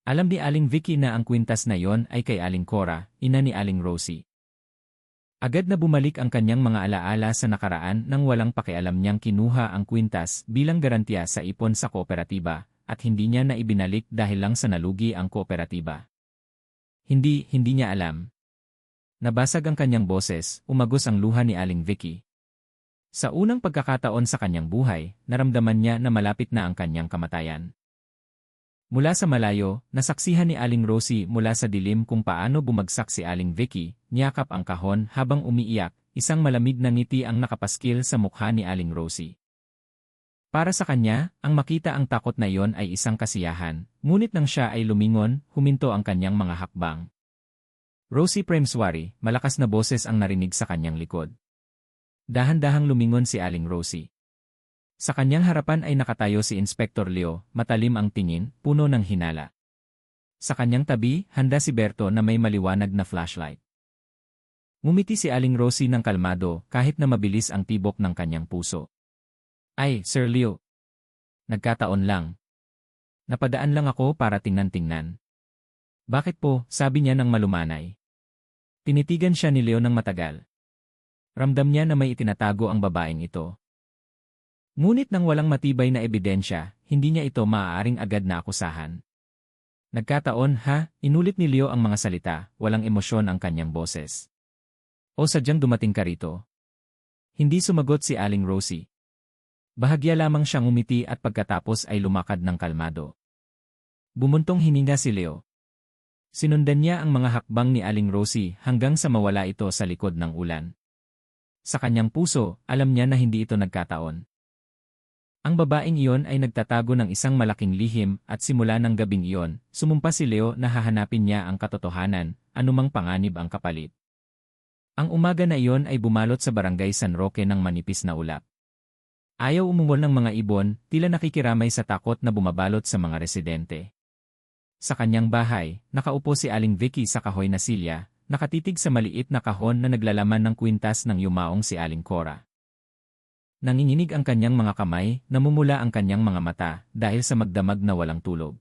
Alam ni Aling Vicky na ang kwintas na yon ay kay Aling Cora, ina ni Aling Rosie. Agad na bumalik ang kanyang mga alaala sa nakaraan nang walang pakialam niyang kinuha ang kwintas bilang garantiya sa ipon sa kooperatiba at hindi niya na ibinalik dahil lang sa nalugi ang kooperatiba. Hindi niya alam. Nabasag ang kanyang boses, umagos ang luha ni Aling Vicky. Sa unang pagkakataon sa kanyang buhay, naramdaman niya na malapit na ang kanyang kamatayan. Mula sa malayo, nasaksihan ni Aling Rosie mula sa dilim kung paano bumagsak si Aling Vicky, niyakap ang kahon habang umiiyak, isang malamig na ngiti ang nakapaskil sa mukha ni Aling Rosie. Para sa kanya, ang makita ang takot na iyon ay isang kasiyahan, ngunit nang siya ay lumingon, huminto ang kanyang mga hakbang. "Rosie Premswari," malakas na boses ang narinig sa kanyang likod. Dahan-dahang lumingon si Aling Rosie. Sa kanyang harapan ay nakatayo si Inspector Leo, matalim ang tingin, puno ng hinala. Sa kanyang tabi, handa si Berto na may maliwanag na flashlight. Ngumiti si Aling Rosie ng kalmado kahit na mabilis ang tibok ng kanyang puso. "Ay, Sir Leo. Nagkataon lang. Napadaan lang ako para tingnan-tingnan." "Bakit po?" sabi niya ng malumanay. Tinitigan siya ni Leo ng matagal. Ramdam niya na may itinatago ang babaeng ito. Ngunit nang walang matibay na ebidensya, hindi niya ito maaaring agad na akusahan. Nagkataon ha, inulit ni Leo ang mga salita, walang emosyon ang kanyang boses. O sadyang dumating ka rito? Hindi sumagot si Aling Rosie. Bahagya lamang siyang umiti at pagkatapos ay lumakad ng kalmado. Bumuntong hininga si Leo. Sinundan niya ang mga hakbang ni Aling Rosie hanggang sa mawala ito sa likod ng ulan. Sa kanyang puso, alam niya na hindi ito nagkataon. Ang babaeng iyon ay nagtatago ng isang malaking lihim at simula ng gabing iyon, sumumpa si Leo na hahanapin niya ang katotohanan, anumang panganib ang kapalit. Ang umaga na iyon ay bumalot sa barangay San Roque ng manipis na ulap. Ayaw umungol ng mga ibon, tila nakikiramay sa takot na bumabalot sa mga residente. Sa kanyang bahay, nakaupo si Aling Vicky sa kahoy na silya, nakatitig sa maliit na kahon na naglalaman ng kwintas ng yumaong si Aling Cora. Nanginginig ang kanyang mga kamay, namumula ang kanyang mga mata dahil sa magdamag na walang tulog.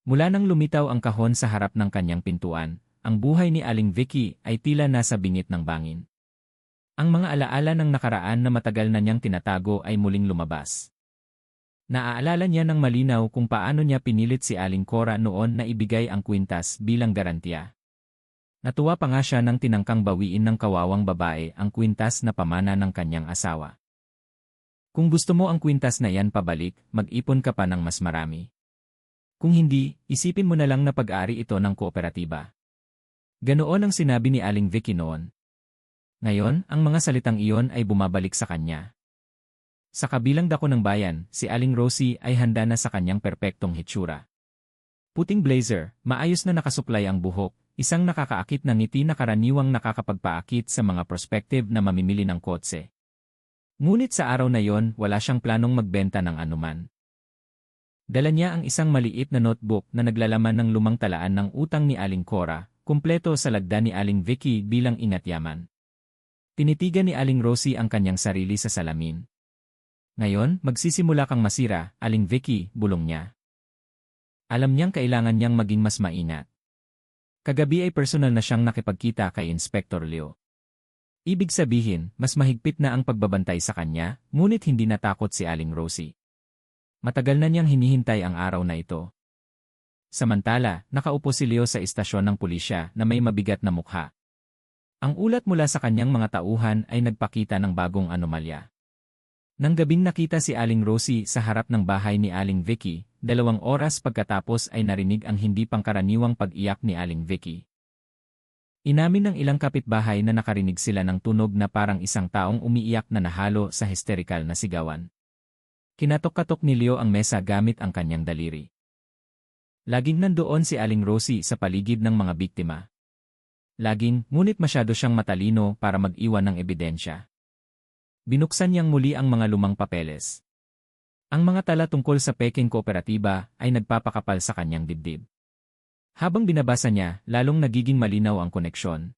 Mula nang lumitaw ang kahon sa harap ng kanyang pintuan, ang buhay ni Aling Vicky ay tila nasa bingit ng bangin. Ang mga alaala ng nakaraan na matagal na niyang tinatago ay muling lumabas. Naaalala niya ng malinaw kung paano niya pinilit si Aling Cora noon na ibigay ang kwintas bilang garantiya. Natuwa pa nga siya nang tinangkang bawiin ng kawawang babae ang kwintas na pamana ng kanyang asawa. Kung gusto mo ang kwintas na yan pabalik, mag-ipon ka pa ng mas marami. Kung hindi, isipin mo na lang na pag-ari ito ng kooperatiba. Ganoon ang sinabi ni Aling Vicky noon. Ngayon, ang mga salitang iyon ay bumabalik sa kanya. Sa kabilang dako ng bayan, si Aling Rosie ay handa na sa kanyang perpektong hitsura. Puting blazer, maayos na nakasuklay ang buhok, isang nakakaakit na ngiti na karaniwang nakakapagpaakit sa mga prospective na mamimili ng kotse. Ngunit sa araw na yon, wala siyang planong magbenta ng anuman. Dala niya ang isang maliit na notebook na naglalaman ng lumang talaan ng utang ni Aling Cora, kumpleto sa lagda ni Aling Vicky bilang ingat-yaman. Tinitigan ni Aling Rosie ang kanyang sarili sa salamin. Ngayon, magsisimula kang masira, Aling Vicky, bulong niya. Alam niyang kailangan niyang maging mas maingat. Kagabi ay personal na siyang nakipagkita kay Inspector Leo. Ibig sabihin, mas mahigpit na ang pagbabantay sa kanya, ngunit hindi natakot si Aling Rosie. Matagal na niyang hinihintay ang araw na ito. Samantala, nakaupo si Leo sa istasyon ng pulisya na may mabigat na mukha. Ang ulat mula sa kanyang mga tauhan ay nagpakita ng bagong anomalya. Nang gabing nakita si Aling Rosie sa harap ng bahay ni Aling Vicky, 2 oras pagkatapos ay narinig ang hindi pangkaraniwang pag-iyak ni Aling Vicky. Inamin ng ilang kapitbahay na nakarinig sila ng tunog na parang isang taong umiiyak na nahalo sa hysterikal na sigawan. Kinatok-katok ni Leo ang mesa gamit ang kanyang daliri. Laging nandoon si Aling Rosie sa paligid ng mga biktima. Laging, ngunit masyado siyang matalino para mag-iwan ng ebidensya. Binuksan niyang muli ang mga lumang papeles. Ang mga tala tungkol sa peking kooperatiba ay nagpapakapal sa kanyang dibdib. Habang binabasa niya, lalong nagiging malinaw ang koneksyon.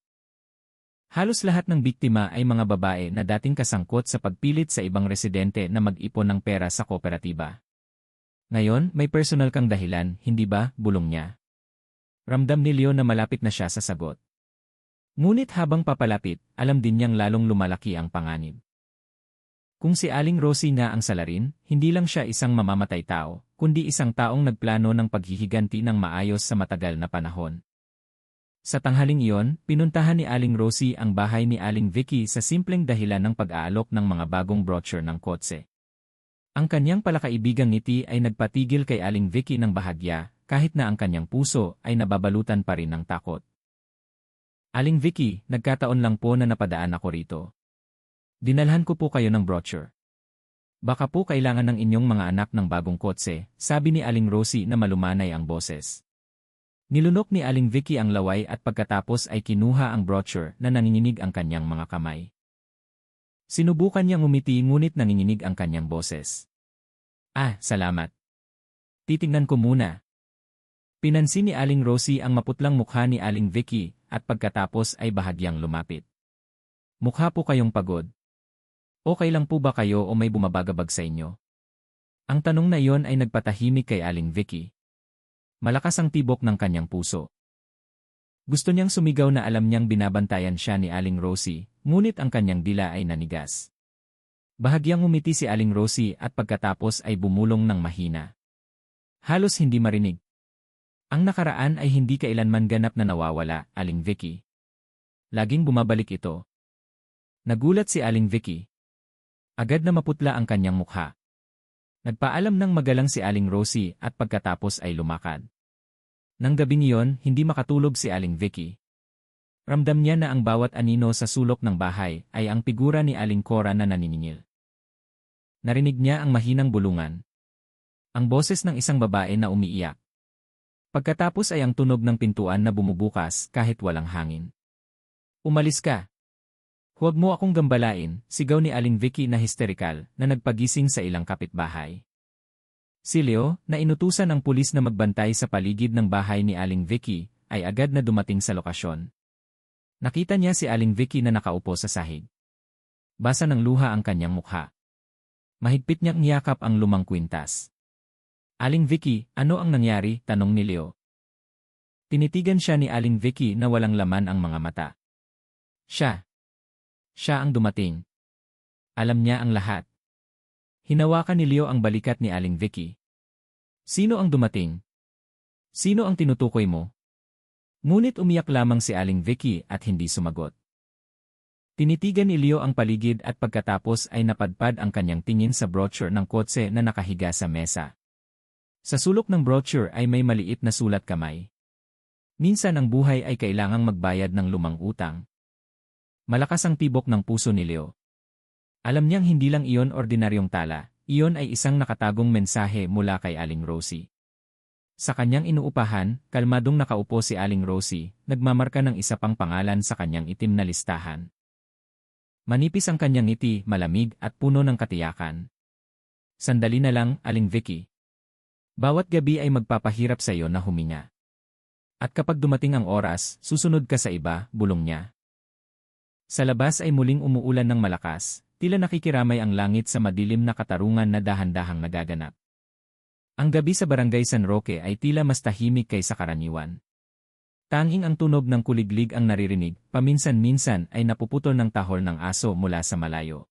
Halos lahat ng biktima ay mga babae na dating kasangkot sa pagpilit sa ibang residente na mag-ipon ng pera sa kooperatiba. Ngayon, may personal kang dahilan, hindi ba, bulong niya. Ramdam ni Leo na malapit na siya sa sagot. Ngunit habang papalapit, alam din niyang lalong lumalaki ang panganib. Kung si Aling Rosie nga ang salarin, hindi lang siya isang mamamatay tao, kundi isang taong nagplano ng paghihiganti ng maayos sa matagal na panahon. Sa tanghaling iyon, pinuntahan ni Aling Rosie ang bahay ni Aling Vicky sa simpleng dahilan ng pag-aalok ng mga bagong brochure ng kotse. Ang kanyang palakaibigang ngiti ay nagpatigil kay Aling Vicky ng bahagya, kahit na ang kanyang puso ay nababalutan pa rin ng takot. Aling Vicky, nagkataon lang po na napadaan ako rito. Dinalhan ko po kayo ng brochure. Baka po kailangan ng inyong mga anak ng bagong kotse, sabi ni Aling Rosie na malumanay ang boses. Nilunok ni Aling Vicky ang laway at pagkatapos ay kinuha ang brochure na nanginginig ang kanyang mga kamay. Sinubukan niyang umiti ngunit nanginginig ang kanyang boses. Salamat. Titingnan ko muna. Pinansin ni Aling Rosie ang maputlang mukha ni Aling Vicky at pagkatapos ay bahagyang lumapit. Mukha po kayong pagod. Okay lang po ba kayo o may bumabagabag sa inyo? Ang tanong na iyon ay nagpatahimik kay Aling Vicky. Malakas ang tibok ng kanyang puso. Gusto niyang sumigaw na alam niyang binabantayan siya ni Aling Rosie, ngunit ang kanyang dila ay nanigas. Bahagyang umiti si Aling Rosie at pagkatapos ay bumulong ng mahina. Halos hindi marinig. Ang nakaraan ay hindi kailanman ganap na nawawala, Aling Vicky. Laging bumabalik ito. Nagulat si Aling Vicky. Agad na maputla ang kanyang mukha. Nagpaalam ng magalang si Aling Rosie at pagkatapos ay lumakad. Nang gabing iyon, hindi makatulog si Aling Vicky. Ramdam niya na ang bawat anino sa sulok ng bahay ay ang figura ni Aling Cora na naniningil. Narinig niya ang mahinang bulungan. Ang boses ng isang babae na umiiyak. Pagkatapos ay ang tunog ng pintuan na bumubukas kahit walang hangin. Umalis ka! Huwag mo akong gambalain, sigaw ni Aling Vicky na histerikal na nagpagising sa ilang kapitbahay. Si Leo, na inutusan ng pulis na magbantay sa paligid ng bahay ni Aling Vicky, ay agad na dumating sa lokasyon. Nakita niya si Aling Vicky na nakaupo sa sahig. Basa ng luha ang kanyang mukha. Mahigpit niyang niyakap ang lumang kwintas. Aling Vicky, ano ang nangyari? Tanong ni Leo. Tinitigan siya ni Aling Vicky na walang laman ang mga mata. Siya ang dumating. Alam niya ang lahat. Hinawakan ni Leo ang balikat ni Aling Vicky. Sino ang dumating? Sino ang tinutukoy mo? Ngunit umiyak lamang si Aling Vicky at hindi sumagot. Tinitigan ni Leo ang paligid at pagkatapos ay napadpad ang kanyang tingin sa brochure ng kotse na nakahiga sa mesa. Sa sulok ng brochure ay may maliit na sulat kamay. Minsan ang buhay ay kailangang magbayad ng lumang utang. Malakas ang tibok ng puso ni Leo. Alam niyang hindi lang iyon ordinaryong tala, iyon ay isang nakatagong mensahe mula kay Aling Rosie. Sa kanyang inuupahan, kalmadong nakaupo si Aling Rosie, nagmamarka ng isa pang pangalan sa kanyang itim na listahan. Manipis ang kanyang ngiti, malamig at puno ng katiyakan. Sandali na lang, Aling Vicky. Bawat gabi ay magpapahirap sa iyo na huminga. At kapag dumating ang oras, susunod ka sa iba, bulong niya. Sa labas ay muling umuulan ng malakas, tila nakikiramay ang langit sa madilim na katarungan na dahan-dahang nagaganap. Ang gabi sa Barangay San Roque ay tila mas tahimik kaysa karaniwan. Tanging ang tunog ng kuliglig ang naririnig, paminsan-minsan ay napuputol ng tahol ng aso mula sa malayo.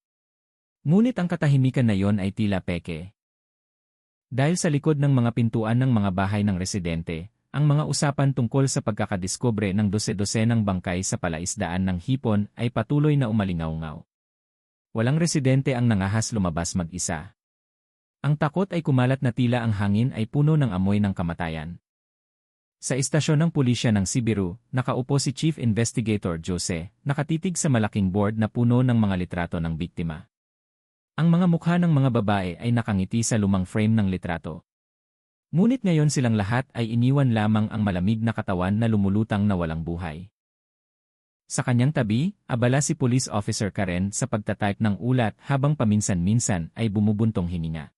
Ngunit ang katahimikan na iyon ay tila peke. Dahil sa likod ng mga pintuan ng mga bahay ng residente, ang mga usapan tungkol sa pagkakadiskubre ng dose-dosenang bangkay sa palaisdaan ng hipon ay patuloy na umalingaw-ngaw. Walang residente ang nangahas lumabas mag-isa. Ang takot ay kumalat na tila ang hangin ay puno ng amoy ng kamatayan. Sa istasyon ng pulisya ng Sibiru, nakaupo si Chief Investigator Jose, nakatitig sa malaking board na puno ng mga litrato ng biktima. Ang mga mukha ng mga babae ay nakangiti sa lumang frame ng litrato. Ngunit ngayon silang lahat ay iniwan lamang ang malamig na katawan na lumulutang na walang buhay. Sa kanyang tabi, abala si Police Officer Karen sa pagtatype ng ulat habang paminsan-minsan ay bumubuntong hininga.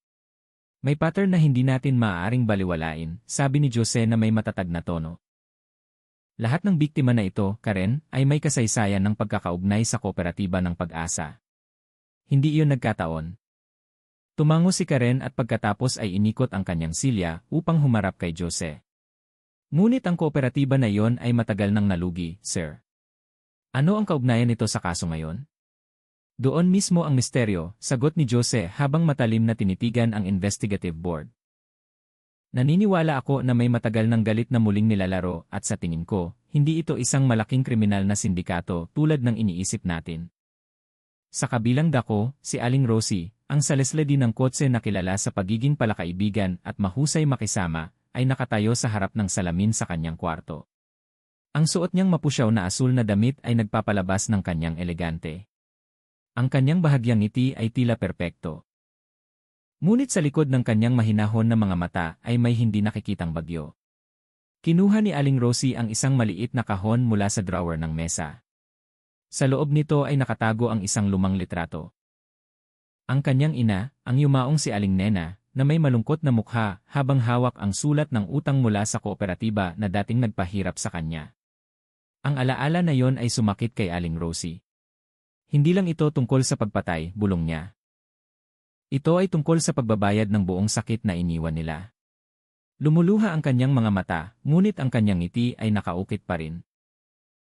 May pattern na hindi natin maaaring baliwalain, sabi ni Jose na may matatag na tono. Lahat ng biktima na ito, Karen, ay may kasaysayan ng pagkakaugnay sa kooperatiba ng Pag-asa. Hindi iyon nagkataon. Tumango si Karen at pagkatapos ay inikot ang kanyang silya upang humarap kay Jose. Ngunit ang kooperatiba na iyon ay matagal nang nalugi, sir. Ano ang kaugnayan nito sa kaso ngayon? Doon mismo ang misteryo, sagot ni Jose habang matalim na tinitigan ang investigative board. Naniniwala ako na may matagal ng galit na muling nilalaro at sa tingin ko, hindi ito isang malaking kriminal na sindikato tulad ng iniisip natin. Sa kabilang dako, si Aling Rosie, ang salesledi ng kotse na kilala sa pagiging palakaibigan at mahusay makisama, ay nakatayo sa harap ng salamin sa kanyang kwarto. Ang suot niyang mapusyaw na asul na damit ay nagpapalabas ng kanyang elegante. Ang kanyang bahagyang ngiti ay tila perpekto. Ngunit sa likod ng kanyang mahinahon na mga mata ay may hindi nakikitang bagyo. Kinuha ni Aling Rosie ang isang maliit na kahon mula sa drawer ng mesa. Sa loob nito ay nakatago ang isang lumang litrato. Ang kanyang ina, ang yumaong si Aling Nena, na may malungkot na mukha habang hawak ang sulat ng utang mula sa kooperatiba na dating nagpahirap sa kanya. Ang alaala na yon ay sumakit kay Aling Rosie. Hindi lang ito tungkol sa pagpatay, bulong niya. Ito ay tungkol sa pagbabayad ng buong sakit na iniwan nila. Lumuluha ang kanyang mga mata, ngunit ang kanyang ngiti ay nakaukit pa rin.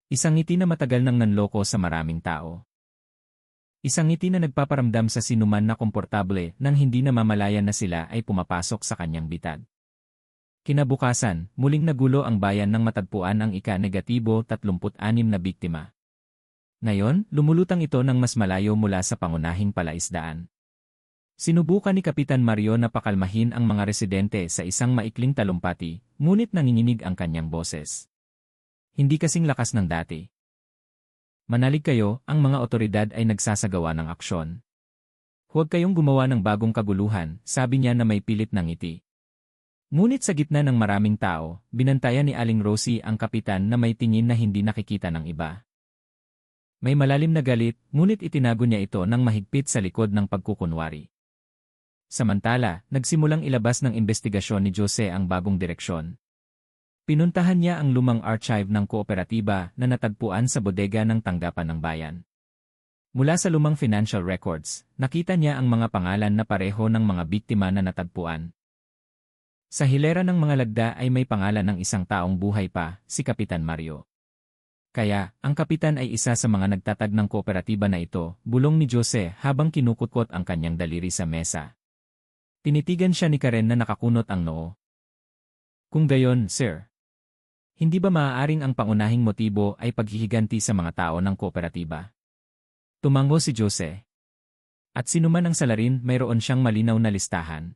Isang ngiti na matagal nang nanloko sa maraming tao. Isang ngiti na nagpaparamdam sa sinuman na komportable nang hindi namamalayan na sila ay pumapasok sa kanyang bitad. Kinabukasan, muling nagulo ang bayan nang matagpuan ang ika-36 na biktima. Ngayon, lumulutang ito ng mas malayo mula sa pangunahing palaisdaan. Sinubukan ni Kapitan Mario na pakalmahin ang mga residente sa isang maikling talumpati, ngunit nanginginig ang kanyang boses. Hindi kasing lakas ng dati. Manalig kayo, ang mga otoridad ay nagsasagawa ng aksyon. Huwag kayong gumawa ng bagong kaguluhan, sabi niya na may pilit na ngiti. Ngunit sa gitna ng maraming tao, binantayan ni Aling Rosie ang kapitan na may tingin na hindi nakikita ng iba. May malalim na galit, ngunit itinago niya ito ng mahigpit sa likod ng pagkukunwari. Samantala, nagsimulang ilabas ng investigasyon ni Jose ang bagong direksyon. Pinuntahan niya ang lumang archive ng kooperatiba na natagpuan sa bodega ng tanggapan ng bayan. Mula sa lumang financial records, nakita niya ang mga pangalan na pareho ng mga biktima na natagpuan. Sa hilera ng mga lagda ay may pangalan ng isang taong buhay pa, si Kapitan Mario. Kaya, ang kapitan ay isa sa mga nagtatag ng kooperatiba na ito, bulong ni Jose habang kinukutkot ang kanyang daliri sa mesa. Tinitigan siya ni Karen na nakakunot ang noo. Kung gayon, sir. Hindi ba maaaring ang pangunahing motibo ay paghihiganti sa mga tao ng kooperatiba? Tumango si Jose. At sinuman ang salarin, mayroon siyang malinaw na listahan.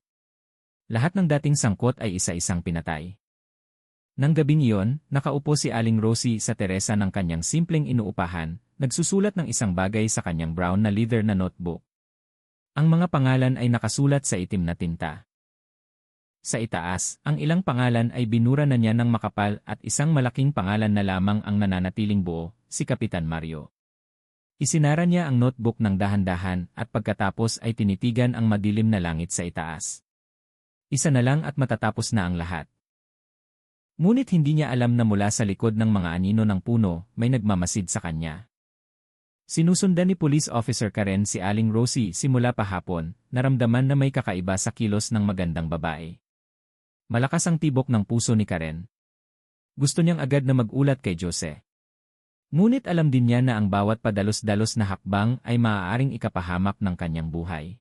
Lahat ng dating sangkot ay isa-isang pinatay. Nang gabing iyon, nakaupo si Aling Rosie sa teresa ng kanyang simpleng inuupahan, nagsusulat ng isang bagay sa kanyang brown na leather na notebook. Ang mga pangalan ay nakasulat sa itim na tinta. Sa itaas, ang ilang pangalan ay binura na niya ng makapal at isang malaking pangalan na lamang ang nananatiling buo, si Kapitan Mario. Isinara niya ang notebook ng dahan-dahan at pagkatapos ay tinitigan ang madilim na langit sa itaas. Isa na lang at matatapos na ang lahat. Ngunit hindi niya alam na mula sa likod ng mga anino ng puno, may nagmamasid sa kanya. Sinusundan ni Police Officer Karen si Aling Rosie simula pa hapon, naramdaman na may kakaiba sa kilos ng magandang babae. Malakas ang tibok ng puso ni Karen. Gusto niyang agad na mag-ulat kay Jose. Ngunit alam din niya na ang bawat padalos-dalos na hakbang ay maaaring ikapahamak ng kanyang buhay.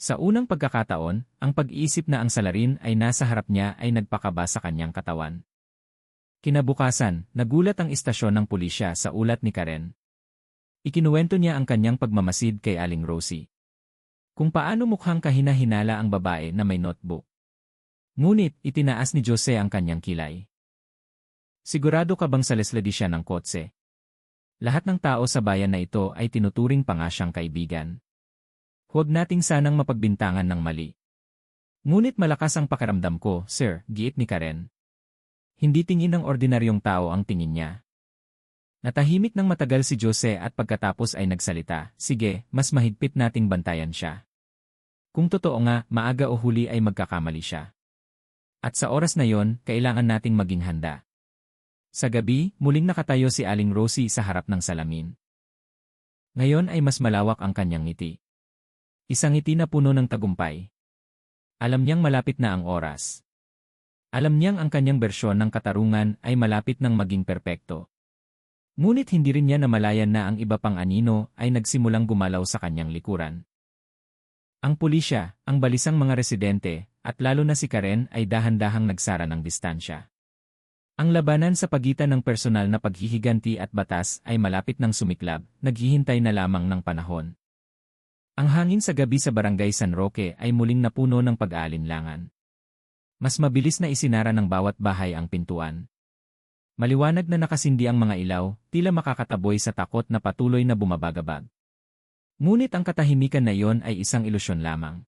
Sa unang pagkakataon, ang pag-iisip na ang salarin ay nasa harap niya ay nagpakaba sa kanyang katawan. Kinabukasan, nagulat ang istasyon ng pulisya sa ulat ni Karen. Ikinuwento niya ang kanyang pagmamasid kay Aling Rosie. Kung paano mukhang kahina-hinala ang babae na may notebook. Ngunit, itinaas ni Jose ang kanyang kilay. Sigurado ka bang salesladi siya ng kotse? Lahat ng tao sa bayan na ito ay tinuturing pa nga siyang kaibigan. Huwag nating sanang mapagbintangan ng mali. Ngunit malakas ang pakiramdam ko, sir, giit ni Karen. Hindi tingin ng ordinaryong tao ang tingin niya. Natahimik ng matagal si Jose at pagkatapos ay nagsalita, sige, mas mahigpit nating bantayan siya. Kung totoo nga, maaga o huli ay magkakamali siya. At sa oras na yon, kailangan nating maging handa. Sa gabi, muling nakatayo si Aling Rosie sa harap ng salamin. Ngayon ay mas malawak ang kanyang ngiti. Isang ngiti na puno ng tagumpay. Alam niyang malapit na ang oras. Alam niyang ang kanyang bersyon ng katarungan ay malapit ng maging perpekto. Ngunit hindi rin niya namalayan na ang iba pang anino ay nagsimulang gumalaw sa kanyang likuran. Ang pulisya, ang balisang mga residente, at lalo na si Karen ay dahan-dahang nagsara ng distansya. Ang labanan sa pagitan ng personal na paghihiganti at batas ay malapit ng sumiklab, naghihintay na lamang ng panahon. Ang hangin sa gabi sa Barangay San Roque ay muling napuno ng pag-aalinlangan. Mas mabilis na isinara ng bawat bahay ang pintuan. Maliwanag na nakasindi ang mga ilaw, tila makakataboy sa takot na patuloy na bumabagabag. Ngunit ang katahimikan na iyon ay isang ilusyon lamang.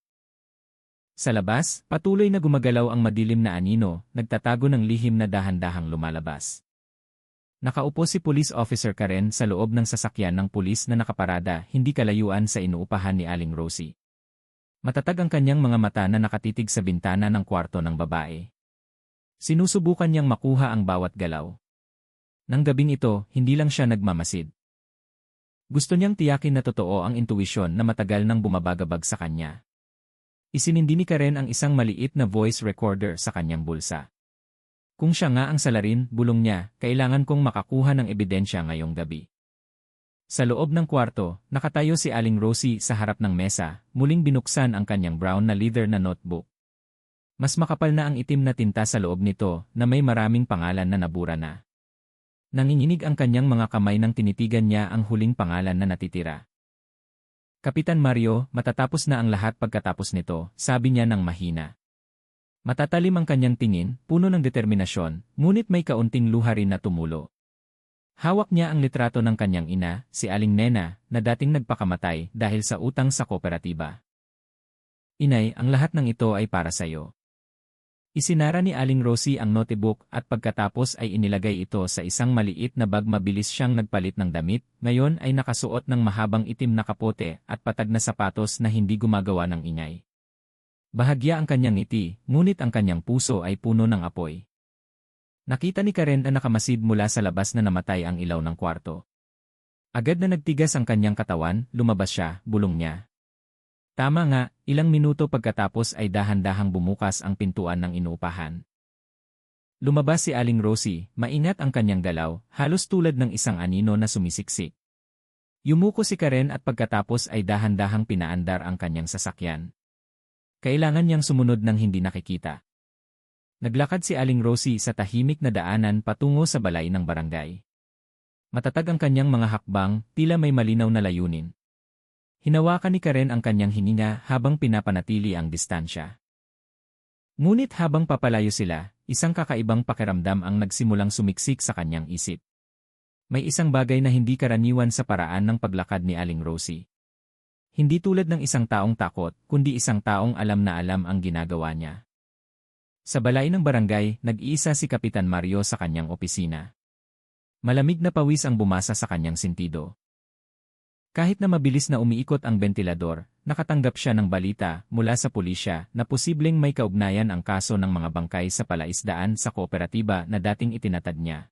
Sa labas, patuloy na gumagalaw ang madilim na anino, nagtatago ng lihim na dahan-dahang lumalabas. Nakaupo si Police Officer Karen sa loob ng sasakyan ng pulis na nakaparada hindi kalayuan sa inuupahan ni Aling Rosie. Matatag ang kanyang mga mata na nakatitig sa bintana ng kwarto ng babae. Sinusubukan niyang makuha ang bawat galaw. Nang gabing ito, hindi lang siya nagmamasid. Gusto niyang tiyakin na totoo ang intuwisyon na matagal nang bumabagabag sa kanya. Isinindi ni Karen ang isang maliit na voice recorder sa kanyang bulsa. Kung siya nga ang salarin, bulong niya, kailangan kong makakuha ng ebidensya ngayong gabi. Sa loob ng kwarto, nakatayo si Aling Rosie sa harap ng mesa, muling binuksan ang kanyang brown na leather na notebook. Mas makapal na ang itim na tinta sa loob nito na may maraming pangalan na nabura na. Nanginginig ang kanyang mga kamay nang tinitigan niya ang huling pangalan na natitira. Kapitan Mario, matatapos na ang lahat pagkatapos nito, sabi niya ng mahina. Matatalim ang kanyang tingin, puno ng determinasyon, ngunit may kaunting luha rin na tumulo. Hawak niya ang litrato ng kanyang ina, si Aling Nena, na dating nagpakamatay dahil sa utang sa kooperatiba. Inay, ang lahat ng ito ay para sa iyo. Isinara ni Aling Rosie ang notebook at pagkatapos ay inilagay ito sa isang maliit na bag. Mabilis siyang nagpalit ng damit, ngayon ay nakasuot ng mahabang itim na kapote at patag na sapatos na hindi gumagawa ng ingay. Bahagya ang kanyang ngiti, ngunit ang kanyang puso ay puno ng apoy. Nakita ni Karen na nakamasid mula sa labas na namatay ang ilaw ng kwarto. Agad na nagtigas ang kanyang katawan, lumabas siya, bulong niya. Tama nga, ilang minuto pagkatapos ay dahan-dahang bumukas ang pintuan ng inuupahan. Lumabas si Aling Rosie, maingat ang kanyang galaw, halos tulad ng isang anino na sumisiksik. Yumuko si Karen at pagkatapos ay dahan-dahang pinaandar ang kanyang sasakyan. Kailangan niyang sumunod ng hindi nakikita. Naglakad si Aling Rosie sa tahimik na daanan patungo sa balay ng barangay. Matatag ang kanyang mga hakbang, tila may malinaw na layunin. Hinawakan ni Karen ang kanyang hininga habang pinapanatili ang distansya. Ngunit habang papalayo sila, isang kakaibang pakiramdam ang nagsimulang sumiksik sa kanyang isip. May isang bagay na hindi karaniwan sa paraan ng paglakad ni Aling Rosie. Hindi tulad ng isang taong takot, kundi isang taong alam na alam ang ginagawa niya. Sa balay ng barangay, nag-iisa si Kapitan Mario sa kanyang opisina. Malamig na pawis ang bumasa sa kanyang sentido. Kahit na mabilis na umiikot ang bentilador, nakatanggap siya ng balita mula sa pulisya na posibleng may kaugnayan ang kaso ng mga bangkay sa palaisdaan sa kooperatiba na dating itinatad niya.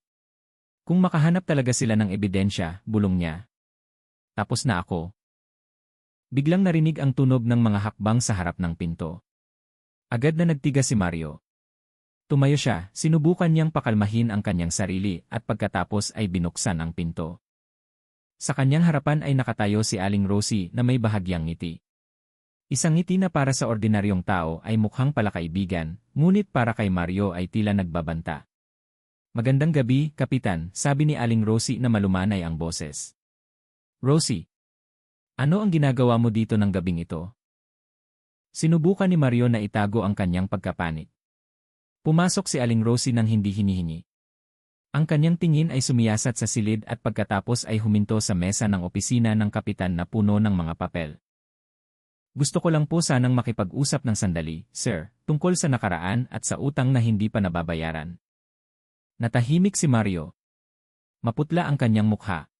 Kung makahanap talaga sila ng ebidensya, bulong niya. Tapos na ako. Biglang narinig ang tunog ng mga hakbang sa harap ng pinto. Agad na nagtigas si Mario. Tumayo siya, sinubukan niyang pakalmahin ang kanyang sarili at pagkatapos ay binuksan ang pinto. Sa kanyang harapan ay nakatayo si Aling Rosie na may bahagyang ngiti. Isang ngiti na para sa ordinaryong tao ay mukhang palakaibigan, ngunit para kay Mario ay tila nagbabanta. Magandang gabi, Kapitan, sabi ni Aling Rosie na malumanay ang boses. Rosie, ano ang ginagawa mo dito ng gabing ito? Sinubukan ni Mario na itago ang kanyang pagkapanik. Pumasok si Aling Rosie nang hindi hinihingi. Ang kanyang tingin ay sumiyasat sa silid at pagkatapos ay huminto sa mesa ng opisina ng kapitan na puno ng mga papel. Gusto ko lang po sanang makipag-usap ng sandali, sir, tungkol sa nakaraan at sa utang na hindi pa nababayaran. Natahimik si Mario. Maputla ang kanyang mukha.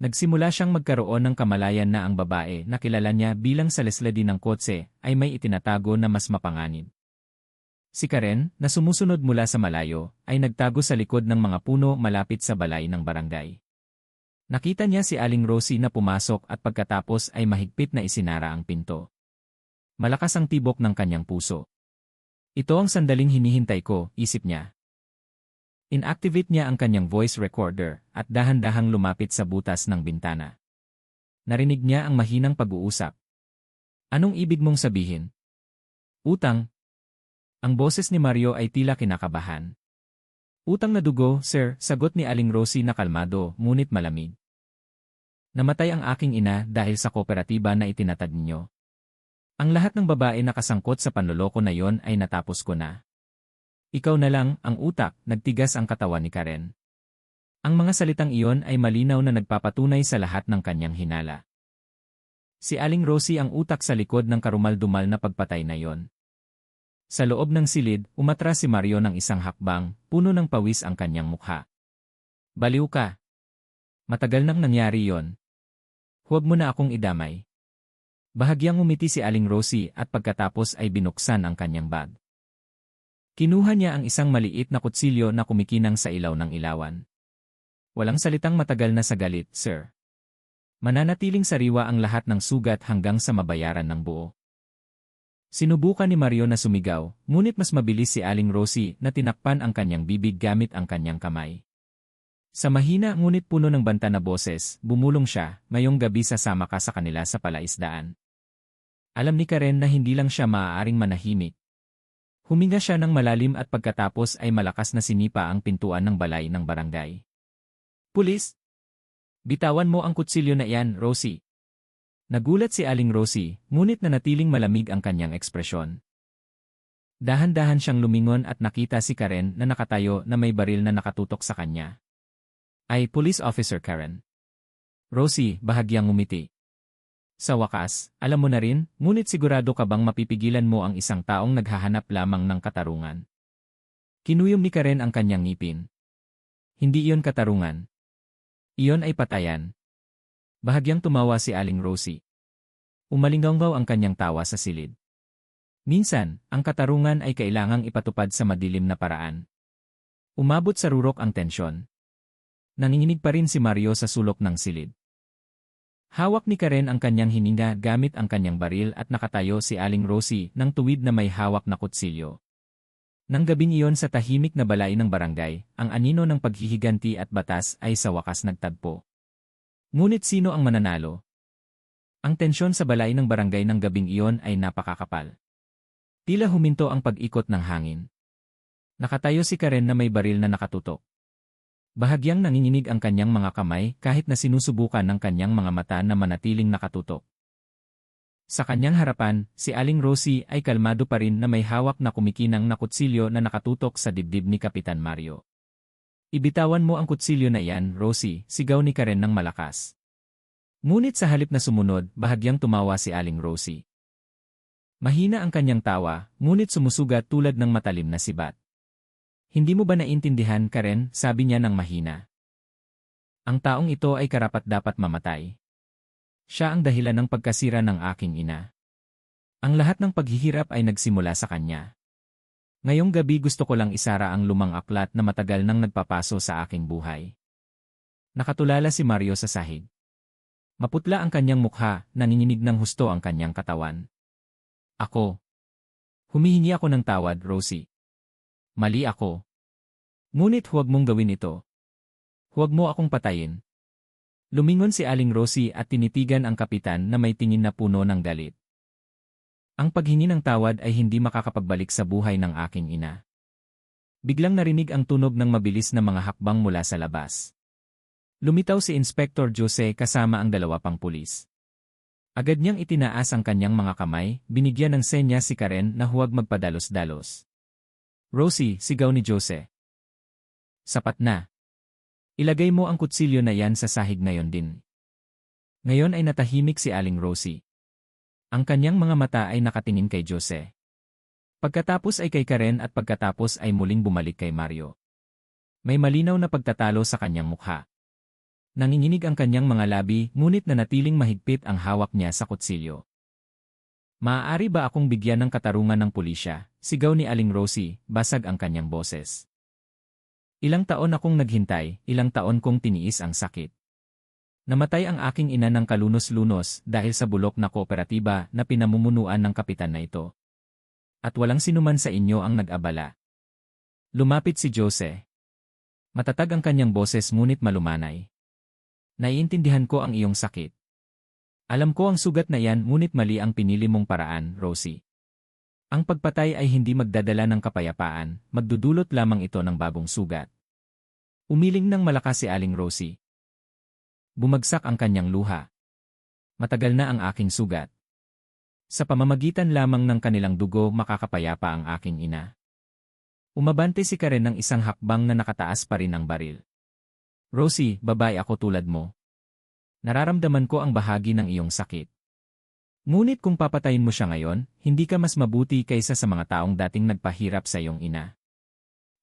Nagsimula siyang magkaroon ng kamalayan na ang babae na kilala niya bilang salesladi ng kotse ay may itinatago na mas mapanganib. Si Karen, na sumusunod mula sa malayo, ay nagtago sa likod ng mga puno malapit sa balay ng barangay. Nakita niya si Aling Rosie na pumasok at pagkatapos ay mahigpit na isinara ang pinto. Malakas ang tibok ng kanyang puso. Ito ang sandaling hinihintay ko, isip niya. Inactivate niya ang kanyang voice recorder at dahan-dahang lumapit sa butas ng bintana. Narinig niya ang mahinang pag-uusap. Anong ibig mong sabihin? Utang. Ang boses ni Mario ay tila kinakabahan. Utang na dugo, sir, sagot ni Aling Rosie na kalmado, ngunit malamig. Namatay ang aking ina dahil sa kooperatiba na itinatad ninyo. Ang lahat ng babae na kasangkot sa panloloko na yon ay natapos ko na. Ikaw na lang, ang utak, nagtigas ang katawan ni Karen. Ang mga salitang iyon ay malinaw na nagpapatunay sa lahat ng kanyang hinala. Si Aling Rosie ang utak sa likod ng karumal-dumal na pagpatay na yon. Sa loob ng silid, umatras si Mario ng isang hakbang, puno ng pawis ang kanyang mukha. Baliw ka. Matagal nang nangyari yon. Huwag mo na akong idamay. Bahagyang umiti si Aling Rosie at pagkatapos ay binuksan ang kanyang bag. Kinuha niya ang isang maliit na kutsilyo na kumikinang sa ilaw ng ilawan. Walang salitang matagal na sa galit, sir. Mananatiling sariwa ang lahat ng sugat hanggang sa mabayaran ng buo. Sinubukan ni Mario na sumigaw, ngunit mas mabilis si Aling Rosie na tinakpan ang kanyang bibig gamit ang kanyang kamay. Sa mahina ngunit puno ng banta na boses, bumulong siya, ngayong gabi sasama ka sa kanila sa palaisdaan. Alam ni Karen na hindi lang siya maaaring manahimik. Huminga siya ng malalim at pagkatapos ay malakas na sinipa ang pintuan ng balay ng barangay. Pulis! Bitawan mo ang kutsilyo na iyan, Rosie. Nagulat si Aling Rosie, ngunit nanatiling malamig ang kanyang ekspresyon. Dahan-dahan siyang lumingon at nakita si Karen na nakatayo na may baril na nakatutok sa kanya. Ay, Police Officer Karen. Rosie, bahagyang ngumiti. Sa wakas, alam mo na rin, ngunit sigurado ka bang mapipigilan mo ang isang taong naghahanap lamang ng katarungan? Kinuyom ni Karen ang kanyang ngipin. Hindi iyon katarungan. Iyon ay patayan. Bahagyang tumawa si Aling Rosie. Umalinggaw ang kanyang tawa sa silid. Minsan, ang katarungan ay kailangang ipatupad sa madilim na paraan. Umabot sa rurok ang tensyon. Nanginginig pa rin si Mario sa sulok ng silid. Hawak ni Karen ang kanyang hininga gamit ang kanyang baril at nakatayo si Aling Rosie ng tuwid na may hawak na kutsilyo. Nang gabing iyon sa tahimik na balay ng barangay, ang anino ng paghihiganti at batas ay sa wakas nagtagpo. Ngunit sino ang mananalo? Ang tensyon sa balay ng barangay ng gabing iyon ay napakakapal. Tila huminto ang pag-ikot ng hangin. Nakatayo si Karen na may baril na nakatutok. Bahagyang nanginginig ang kanyang mga kamay kahit na sinusubukan ng kanyang mga mata na manatiling nakatutok. Sa kanyang harapan, si Aling Rosie ay kalmado pa rin na may hawak na kumikinang na kutsilyo na nakatutok sa dibdib ni Kapitan Mario. Ibitawan mo ang kutsilyo na iyan, Rosie, sigaw ni Karen ng malakas. Ngunit sa halip na sumunod, bahagyang tumawa si Aling Rosie. Mahina ang kanyang tawa, ngunit sumusugat tulad ng matalim na sibat. Hindi mo ba naintindihan, Karen, sabi niya ng mahina. Ang taong ito ay karapat-dapat mamatay. Siya ang dahilan ng pagkasira ng aking ina. Ang lahat ng paghihirap ay nagsimula sa kanya. Ngayong gabi gusto ko lang isara ang lumang aklat na matagal nang nagpapaso sa aking buhay. Nakatulala si Mario sa sahig. Maputla ang kanyang mukha, nanginginig ng husto ang kanyang katawan. Ako. Humihingi ako ng tawad, Rosie. Mali ako. Ngunit huwag mong gawin ito. Huwag mo akong patayin. Lumingon si Aling Rosie at tinitigan ang kapitan na may tingin na puno ng galit. Ang paghingi ng tawad ay hindi makakapagbalik sa buhay ng aking ina. Biglang narinig ang tunog ng mabilis na mga hakbang mula sa labas. Lumitaw si Inspector Jose kasama ang dalawa pang pulis. Agad niyang itinaas ang kanyang mga kamay, binigyan ng senya si Karen na huwag magpadalos-dalos. Rosie, sigaw ni Jose. Sapat na. Ilagay mo ang kutsilyo na yan sa sahig ngayon din. Ngayon ay natahimik si Aling Rosie. Ang kanyang mga mata ay nakatingin kay Jose. Pagkatapos ay kay Karen at pagkatapos ay muling bumalik kay Mario. May malinaw na pagtatalo sa kanyang mukha. Nanginginig ang kanyang mga labi ngunit nanatiling mahigpit ang hawak niya sa kutsilyo. Maaari ba akong bigyan ng katarungan ng pulisya? Sigaw ni Aling Rosie, basag ang kanyang boses. Ilang taon akong naghintay, ilang taon kong tiniis ang sakit. Namatay ang aking ina ng kalunos-lunos dahil sa bulok na kooperatiba na pinamumunuan ng kapitan na ito. At walang sinuman sa inyo ang nag-abala. Lumapit si Jose. Matatag ang kanyang boses ngunit malumanay. Naiintindihan ko ang iyong sakit. Alam ko ang sugat na yan ngunit mali ang pinili mong paraan, Rosie. Ang pagpatay ay hindi magdadala ng kapayapaan, magdudulot lamang ito ng bagong sugat. Umiling ng malakas si Aling Rosie. Bumagsak ang kanyang luha. Matagal na ang aking sugat. Sa pamamagitan lamang ng kanilang dugo makakapayapa ang aking ina. Umabante si Karen ng isang hakbang na nakataas pa rin ang baril. Rosie, babae ako tulad mo. Nararamdaman ko ang bahagi ng iyong sakit. Ngunit kung papatayin mo siya ngayon, hindi ka mas mabuti kaysa sa mga taong dating nagpahirap sa iyong ina.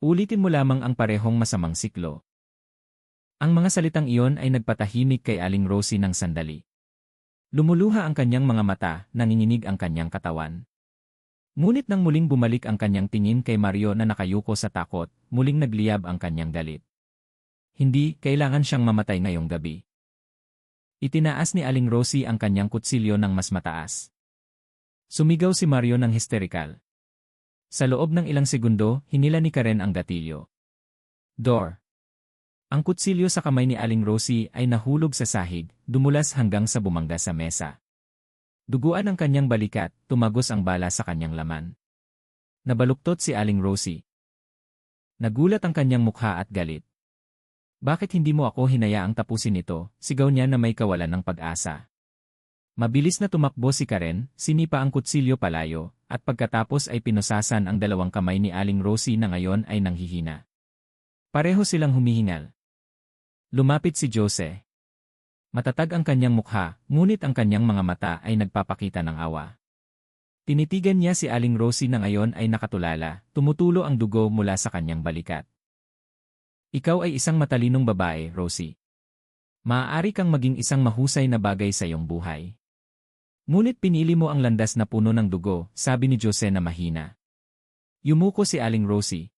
Ulitin mo lamang ang parehong masamang siklo. Ang mga salitang iyon ay nagpatahimik kay Aling Rosie ng sandali. Lumuluha ang kanyang mga mata, nanginginig ang kanyang katawan. Ngunit nang muling bumalik ang kanyang tingin kay Mario na nakayuko sa takot, muling nagliyab ang kanyang galit. Hindi, kailangan siyang mamatay ngayong gabi. Itinaas ni Aling Rosie ang kanyang kutsilyo ng mas mataas. Sumigaw si Mario ng hysterikal. Sa loob ng ilang segundo, hinila ni Karen ang gatilyo. Door. Ang kutsilyo sa kamay ni Aling Rosie ay nahulog sa sahig, dumulas hanggang sa bumangga sa mesa. Duguan ang kanyang balikat, tumagos ang bala sa kanyang laman. Nabaluktot si Aling Rosie. Nagulat ang kanyang mukha at galit. Bakit hindi mo ako hinayaang tapusin ito? Sigaw niya na may kawalan ng pag-asa. Mabilis na tumakbo si Karen, sinipa ang kutsilyo palayo, at pagkatapos ay pinusasan ang dalawang kamay ni Aling Rosie na ngayon ay nanghihina. Pareho silang humihingal. Lumapit si Jose. Matatag ang kanyang mukha, ngunit ang kanyang mga mata ay nagpapakita ng awa. Tinitigan niya si Aling Rosie na ngayon ay nakatulala, tumutulo ang dugo mula sa kanyang balikat. Ikaw ay isang matalinong babae, Rosie. Maaari kang maging isang mahusay na bagay sa iyong buhay. Ngunit pinili mo ang landas na puno ng dugo, sabi ni Jose na mahina. Yumuko si Aling Rosie.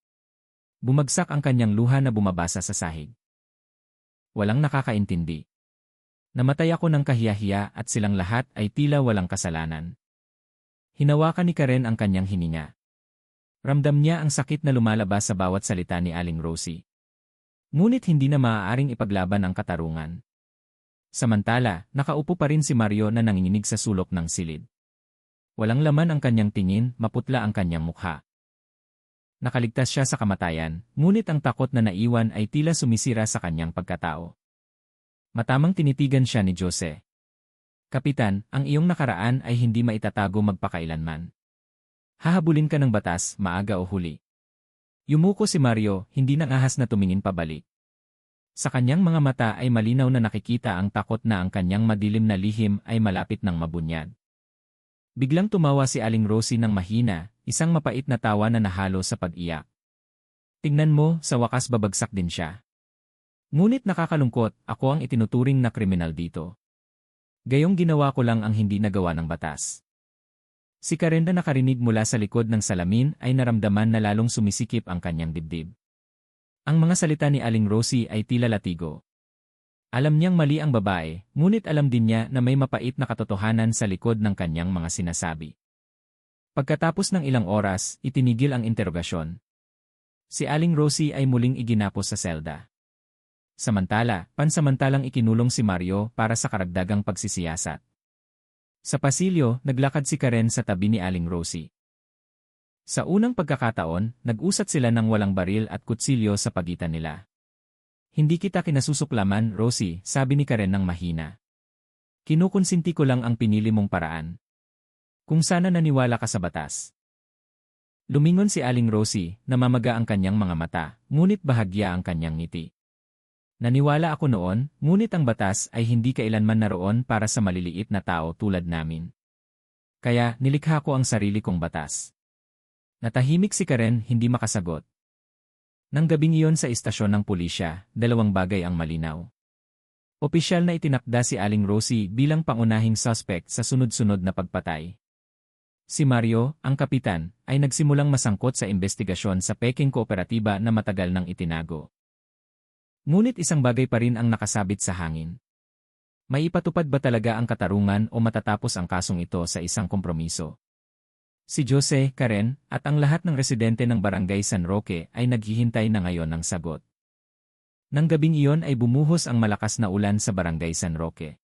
Bumagsak ang kanyang luha na bumabasa sa sahig. Walang nakakaintindi. Namatay ako ng kahiyahiya at silang lahat ay tila walang kasalanan. Hinawakan ni Karen ang kanyang hininga. Ramdam niya ang sakit na lumalabas sa bawat salita ni Aling Rosie. Ngunit hindi na maaaring ipaglaban ang katarungan. Samantala, nakaupo pa rin si Mario na nanginginig sa sulok ng silid. Walang laman ang kanyang tingin, maputla ang kanyang mukha. Nakaligtas siya sa kamatayan, ngunit ang takot na naiwan ay tila sumisira sa kanyang pagkatao. Matamang tinitigan siya ni Jose. Kapitan, ang iyong nakaraan ay hindi maitatago magpakailanman. Hahabulin ka ng batas, maaga o huli. Yumuko si Mario, hindi nang ahas na tumingin pabalik. Sa kanyang mga mata ay malinaw na nakikita ang takot na ang kanyang madilim na lihim ay malapit ng mabunyag. Biglang tumawa si Aling Rosie ng mahina, isang mapait na tawa na nahalo sa pag-iyak. Tingnan mo, sa wakas babagsak din siya. Ngunit nakakalungkot, ako ang itinuturing na kriminal dito. Gayong ginawa ko lang ang hindi nagawa ng batas. Si Karen na nakarinig mula sa likod ng salamin ay naramdaman na lalong sumisikip ang kanyang dibdib. Ang mga salita ni Aling Rosie ay tila latigo. Alam niyang mali ang babae, ngunit alam din niya na may mapait na katotohanan sa likod ng kanyang mga sinasabi. Pagkatapos ng ilang oras, itinigil ang interogasyon. Si Aling Rosie ay muling iginapos sa selda. Samantala, pansamantalang ikinulong si Mario para sa karagdagang pagsisiyasat. Sa pasilyo, naglakad si Karen sa tabi ni Aling Rosie. Sa unang pagkakataon, nag-usat sila ng walang baril at kutsilyo sa pagitan nila. Hindi kita kinasusuklaman, Rosie, sabi ni Karen ng mahina. Kinukonsinti ko lang ang pinili mong paraan. Kung sana naniwala ka sa batas. Lumingon si Aling Rosie, namamaga ang kanyang mga mata, ngunit bahagya ang kanyang ngiti. Naniwala ako noon, ngunit ang batas ay hindi kailanman naroon para sa maliliit na tao tulad namin. Kaya, nilikha ko ang sarili kong batas. Natahimik si Karen, hindi makasagot. Nang gabing iyon sa istasyon ng pulisya, dalawang bagay ang malinaw. Opisyal na itinakda si Aling Rosie bilang pangunahing suspect sa sunod-sunod na pagpatay. Si Mario, ang kapitan, ay nagsimulang masangkot sa investigasyon sa Peking Kooperatiba na matagal nang itinago. Ngunit isang bagay pa rin ang nakasabit sa hangin. May ipatupad ba talaga ang katarungan o matatapos ang kasong ito sa isang kompromiso? Si Jose, Karen, at ang lahat ng residente ng Barangay San Roque ay naghihintay na ngayon ng sagot. Nang gabing iyon ay bumuhos ang malakas na ulan sa Barangay San Roque.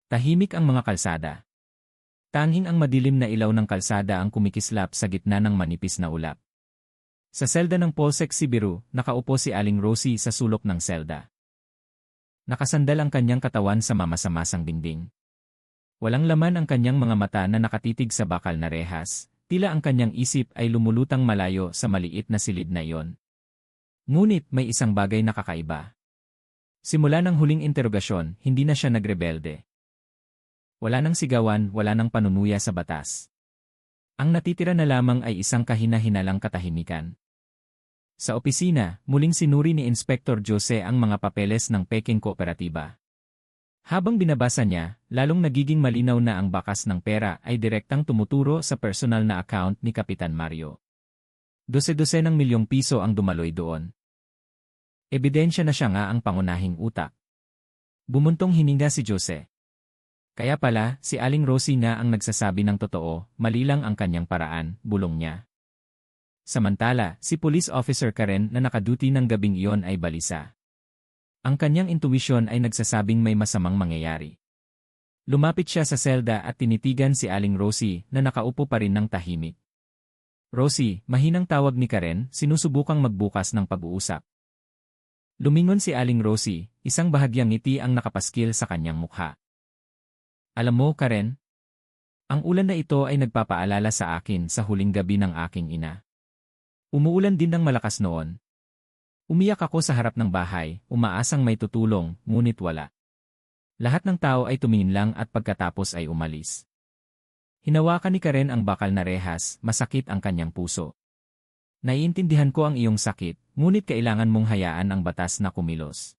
Tahimik ang mga kalsada. Tanging ang madilim na ilaw ng kalsada ang kumikislap sa gitna ng manipis na ulap. Sa selda ng Polsek Sibiru, nakaupo si Aling Rosie sa sulok ng selda. Nakasandal ang kanyang katawan sa mamasamasang dingding. Walang laman ang kanyang mga mata na nakatitig sa bakal na rehas, tila ang kanyang isip ay lumulutang malayo sa maliit na silid na iyon. Ngunit may isang bagay na kakaiba. Simula ng huling interogasyon, hindi na siya nagrebelde. Wala nang sigawan, wala nang panunuya sa batas. Ang natitira na lamang ay isang kahina-hinalang katahimikan. Sa opisina, muling sinuri ni Inspektor Jose ang mga papeles ng Peking Kooperatiba. Habang binabasa niya, lalong nagiging malinaw na ang bakas ng pera ay direktang tumuturo sa personal na account ni Kapitan Mario. Dose-dose ng milyong piso ang dumaloy doon. Ebidensya na siya nga ang pangunahing utak. Bumuntong hininga si Jose. Kaya pala, si Aling Rosie na ang nagsasabi ng totoo, mali lang ang kanyang paraan, bulong niya. Samantala, si Police Officer Karen na nakaduty ng gabing iyon ay balisa. Ang kanyang intuwisyon ay nagsasabing may masamang mangyayari. Lumapit siya sa selda at tinitigan si Aling Rosie na nakaupo pa rin ng tahimik. Rosie, mahinang tawag ni Karen, sinusubukang magbukas ng pag-uusap. Lumingon si Aling Rosie, isang bahagyang ngiti ang nakapaskil sa kanyang mukha. Alam mo, Karen, ang ulan na ito ay nagpapaalala sa akin sa huling gabi ng aking ina. Umuulan din ng malakas noon. Umiyak ako sa harap ng bahay, umaasang may tutulong, ngunit wala. Lahat ng tao ay tumingin lang at pagkatapos ay umalis. Hinawakan ni Karen ang bakal na rehas, masakit ang kanyang puso. Naiintindihan ko ang iyong sakit, ngunit kailangan mong hayaan ang batas na kumilos.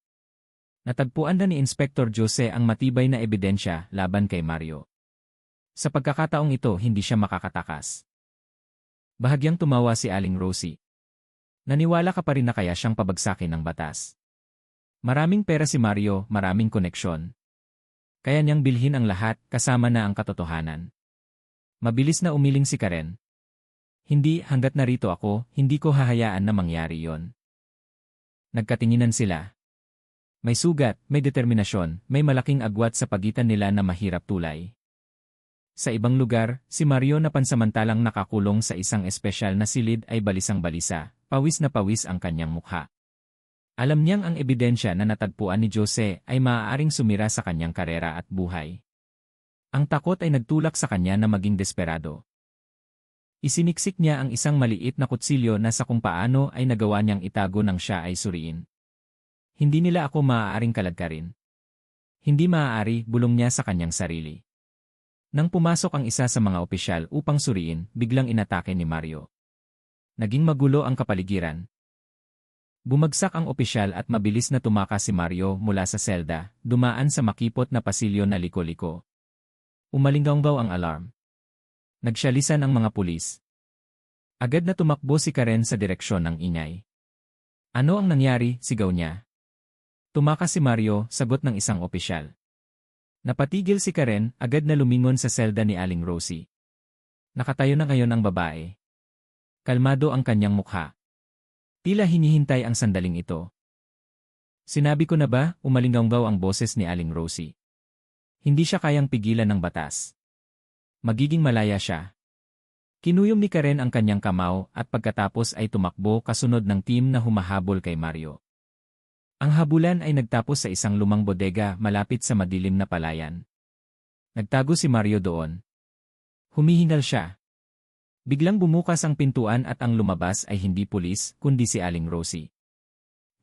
Natagpuan na ni Inspektor Jose ang matibay na ebidensya laban kay Mario. Sa pagkakataong ito, hindi siya makakatakas. Bahagyang tumawa si Aling Rosie. Naniwala ka pa rin na kaya siyang pabagsakin ng batas. Maraming pera si Mario, maraming koneksyon. Kaya niyang bilhin ang lahat, kasama na ang katotohanan. Mabilis na umiling si Karen. Hindi, hanggat narito ako, hindi ko hahayaan na mangyari yon. Nagkatinginan sila. May sugat, may determinasyon, may malaking agwat sa pagitan nila na mahirap tulay. Sa ibang lugar, si Mario na pansamantalang nakakulong sa isang espesyal na silid ay balisang-balisa, pawis na pawis ang kanyang mukha. Alam niyang ang ebidensya na natagpuan ni Jose ay maaaring sumira sa kanyang karera at buhay. Ang takot ay nagtulak sa kanya na maging desperado. Isiniksik niya ang isang maliit na kutsilyo na sa kung paano ay nagawa niyang itago nang siya ay suriin. Hindi nila ako maaaring kaladkarin. Hindi maaari, bulong niya sa kanyang sarili. Nang pumasok ang isa sa mga opisyal upang suriin, biglang inatake ni Mario. Naging magulo ang kapaligiran. Bumagsak ang opisyal at mabilis na tumakas si Mario mula sa selda, dumaan sa makipot na pasilyo na liko-liko. Umalinggaw ang alarm. Nagsyalisan ang mga pulis. Agad na tumakbo si Karen sa direksyon ng ingay. Ano ang nangyari? Sigaw niya. Tumakas si Mario, sagot ng isang opisyal. Napatigil si Karen, agad na lumingon sa selda ni Aling Rosie. Nakatayo na ngayon ang babae. Kalmado ang kanyang mukha. Tila hinihintay ang sandaling ito. Sinabi ko na ba, umalinggaw ang boses ni Aling Rosie. Hindi siya kayang pigilan ng batas. Magiging malaya siya. Kinuyom ni Karen ang kanyang kamao at pagkatapos ay tumakbo kasunod ng team na humahabol kay Mario. Ang habulan ay nagtapos sa isang lumang bodega malapit sa madilim na palayan. Nagtago si Mario doon. Humihingal siya. Biglang bumukas ang pintuan at ang lumabas ay hindi pulis, kundi si Aling Rosie.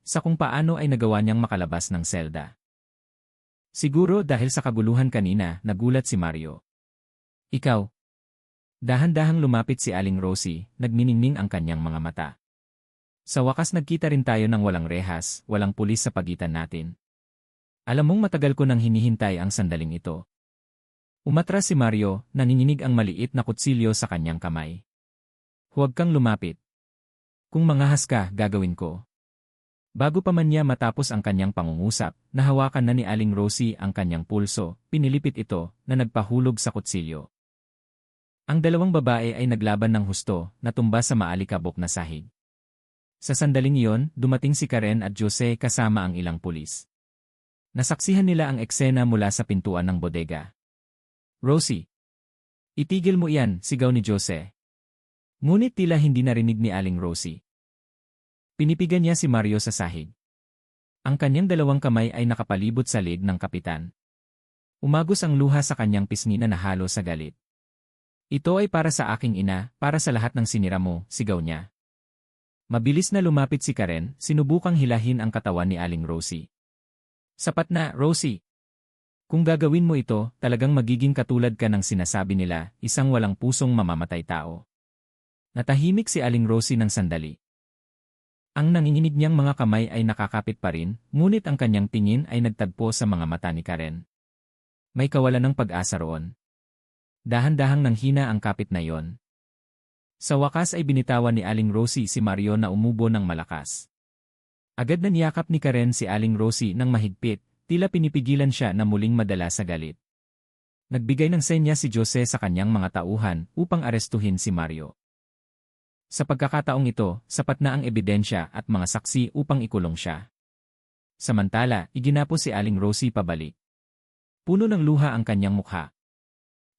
Sa kung paano ay nagawa niyang makalabas ng selda. Siguro dahil sa kaguluhan kanina, nagulat si Mario. Ikaw. Dahan-dahang lumapit si Aling Rosie, nagniningning ang kanyang mga mata. Sa wakas nagkita rin tayo ng walang rehas, walang pulis sa pagitan natin. Alam mong matagal ko nang hinihintay ang sandaling ito. Umatras si Mario, nanginginig ang maliit na kutsilyo sa kanyang kamay. Huwag kang lumapit. Kung mangahas ka, gagawin ko. Bago pa man niya matapos ang kanyang pangungusap, nahawakan na ni Aling Rosie ang kanyang pulso, pinilipit ito, na nagpahulog sa kutsilyo. Ang dalawang babae ay naglaban ng husto, natumba sa maalikabok na sahig. Sa sandaling iyon, dumating si Karen at Jose kasama ang ilang pulis. Nasaksihan nila ang eksena mula sa pintuan ng bodega. Rosie! Itigil mo iyan, sigaw ni Jose. Ngunit tila hindi narinig ni Aling Rosie. Pinipigan niya si Mario sa sahig. Ang kanyang dalawang kamay ay nakapalibot sa leg ng kapitan. Umagos ang luha sa kanyang pisngi na nahalo sa galit. Ito ay para sa aking ina, para sa lahat ng sinira mo, sigaw niya. Mabilis na lumapit si Karen, sinubukang hilahin ang katawan ni Aling Rosie. Sapat na, Rosie. Kung gagawin mo ito, talagang magiging katulad ka ng sinasabi nila, isang walang pusong mamamatay tao. Natahimik si Aling Rosie ng sandali. Ang nanginginig niyang mga kamay ay nakakapit pa rin, ngunit ang kanyang tingin ay nagtagpo sa mga mata ni Karen. May kawalan ng pag-asa roon. Dahan-dahang nanghina ang kapit na yon. Sa wakas ay binitawan ni Aling Rosie si Mario na umubo ng malakas. Agad na niyakap ni Karen si Aling Rosie ng mahigpit, tila pinipigilan siya na muling madala sa galit. Nagbigay ng senya si Jose sa kanyang mga tauhan upang arestuhin si Mario. Sa pagkakataong ito, sapat na ang ebidensya at mga saksi upang ikulong siya. Samantala, iginapo si Aling Rosie pabalik. Puno ng luha ang kanyang mukha.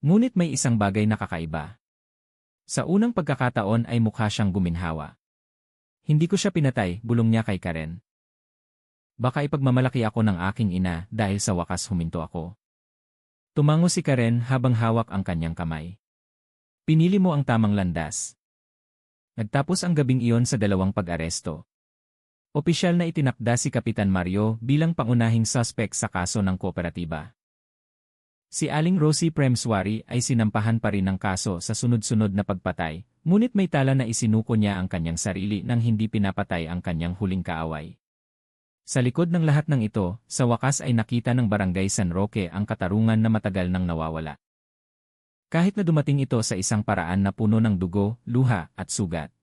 Ngunit may isang bagay na kakaiba. Sa unang pagkakataon ay mukha siyang guminhawa. Hindi ko siya pinatay, bulong niya kay Karen. Baka ipagmamalaki ako ng aking ina dahil sa wakas huminto ako. Tumango si Karen habang hawak ang kanyang kamay. Pinili mo ang tamang landas. Nagtapos ang gabing iyon sa dalawang pag-aresto. Opisyal na itinakda si Kapitan Mario bilang pangunahing suspect sa kaso ng kooperatiba. Si Aling Rosie Premswari ay sinampahan pa rin ng kaso sa sunod-sunod na pagpatay, ngunit may tala na isinuko niya ang kanyang sarili nang hindi pinapatay ang kanyang huling kaaway. Sa likod ng lahat ng ito, sa wakas ay nakita ng Barangay San Roque ang katarungan na matagal nang nawawala. Kahit na dumating ito sa isang paraan na puno ng dugo, luha, at sugat.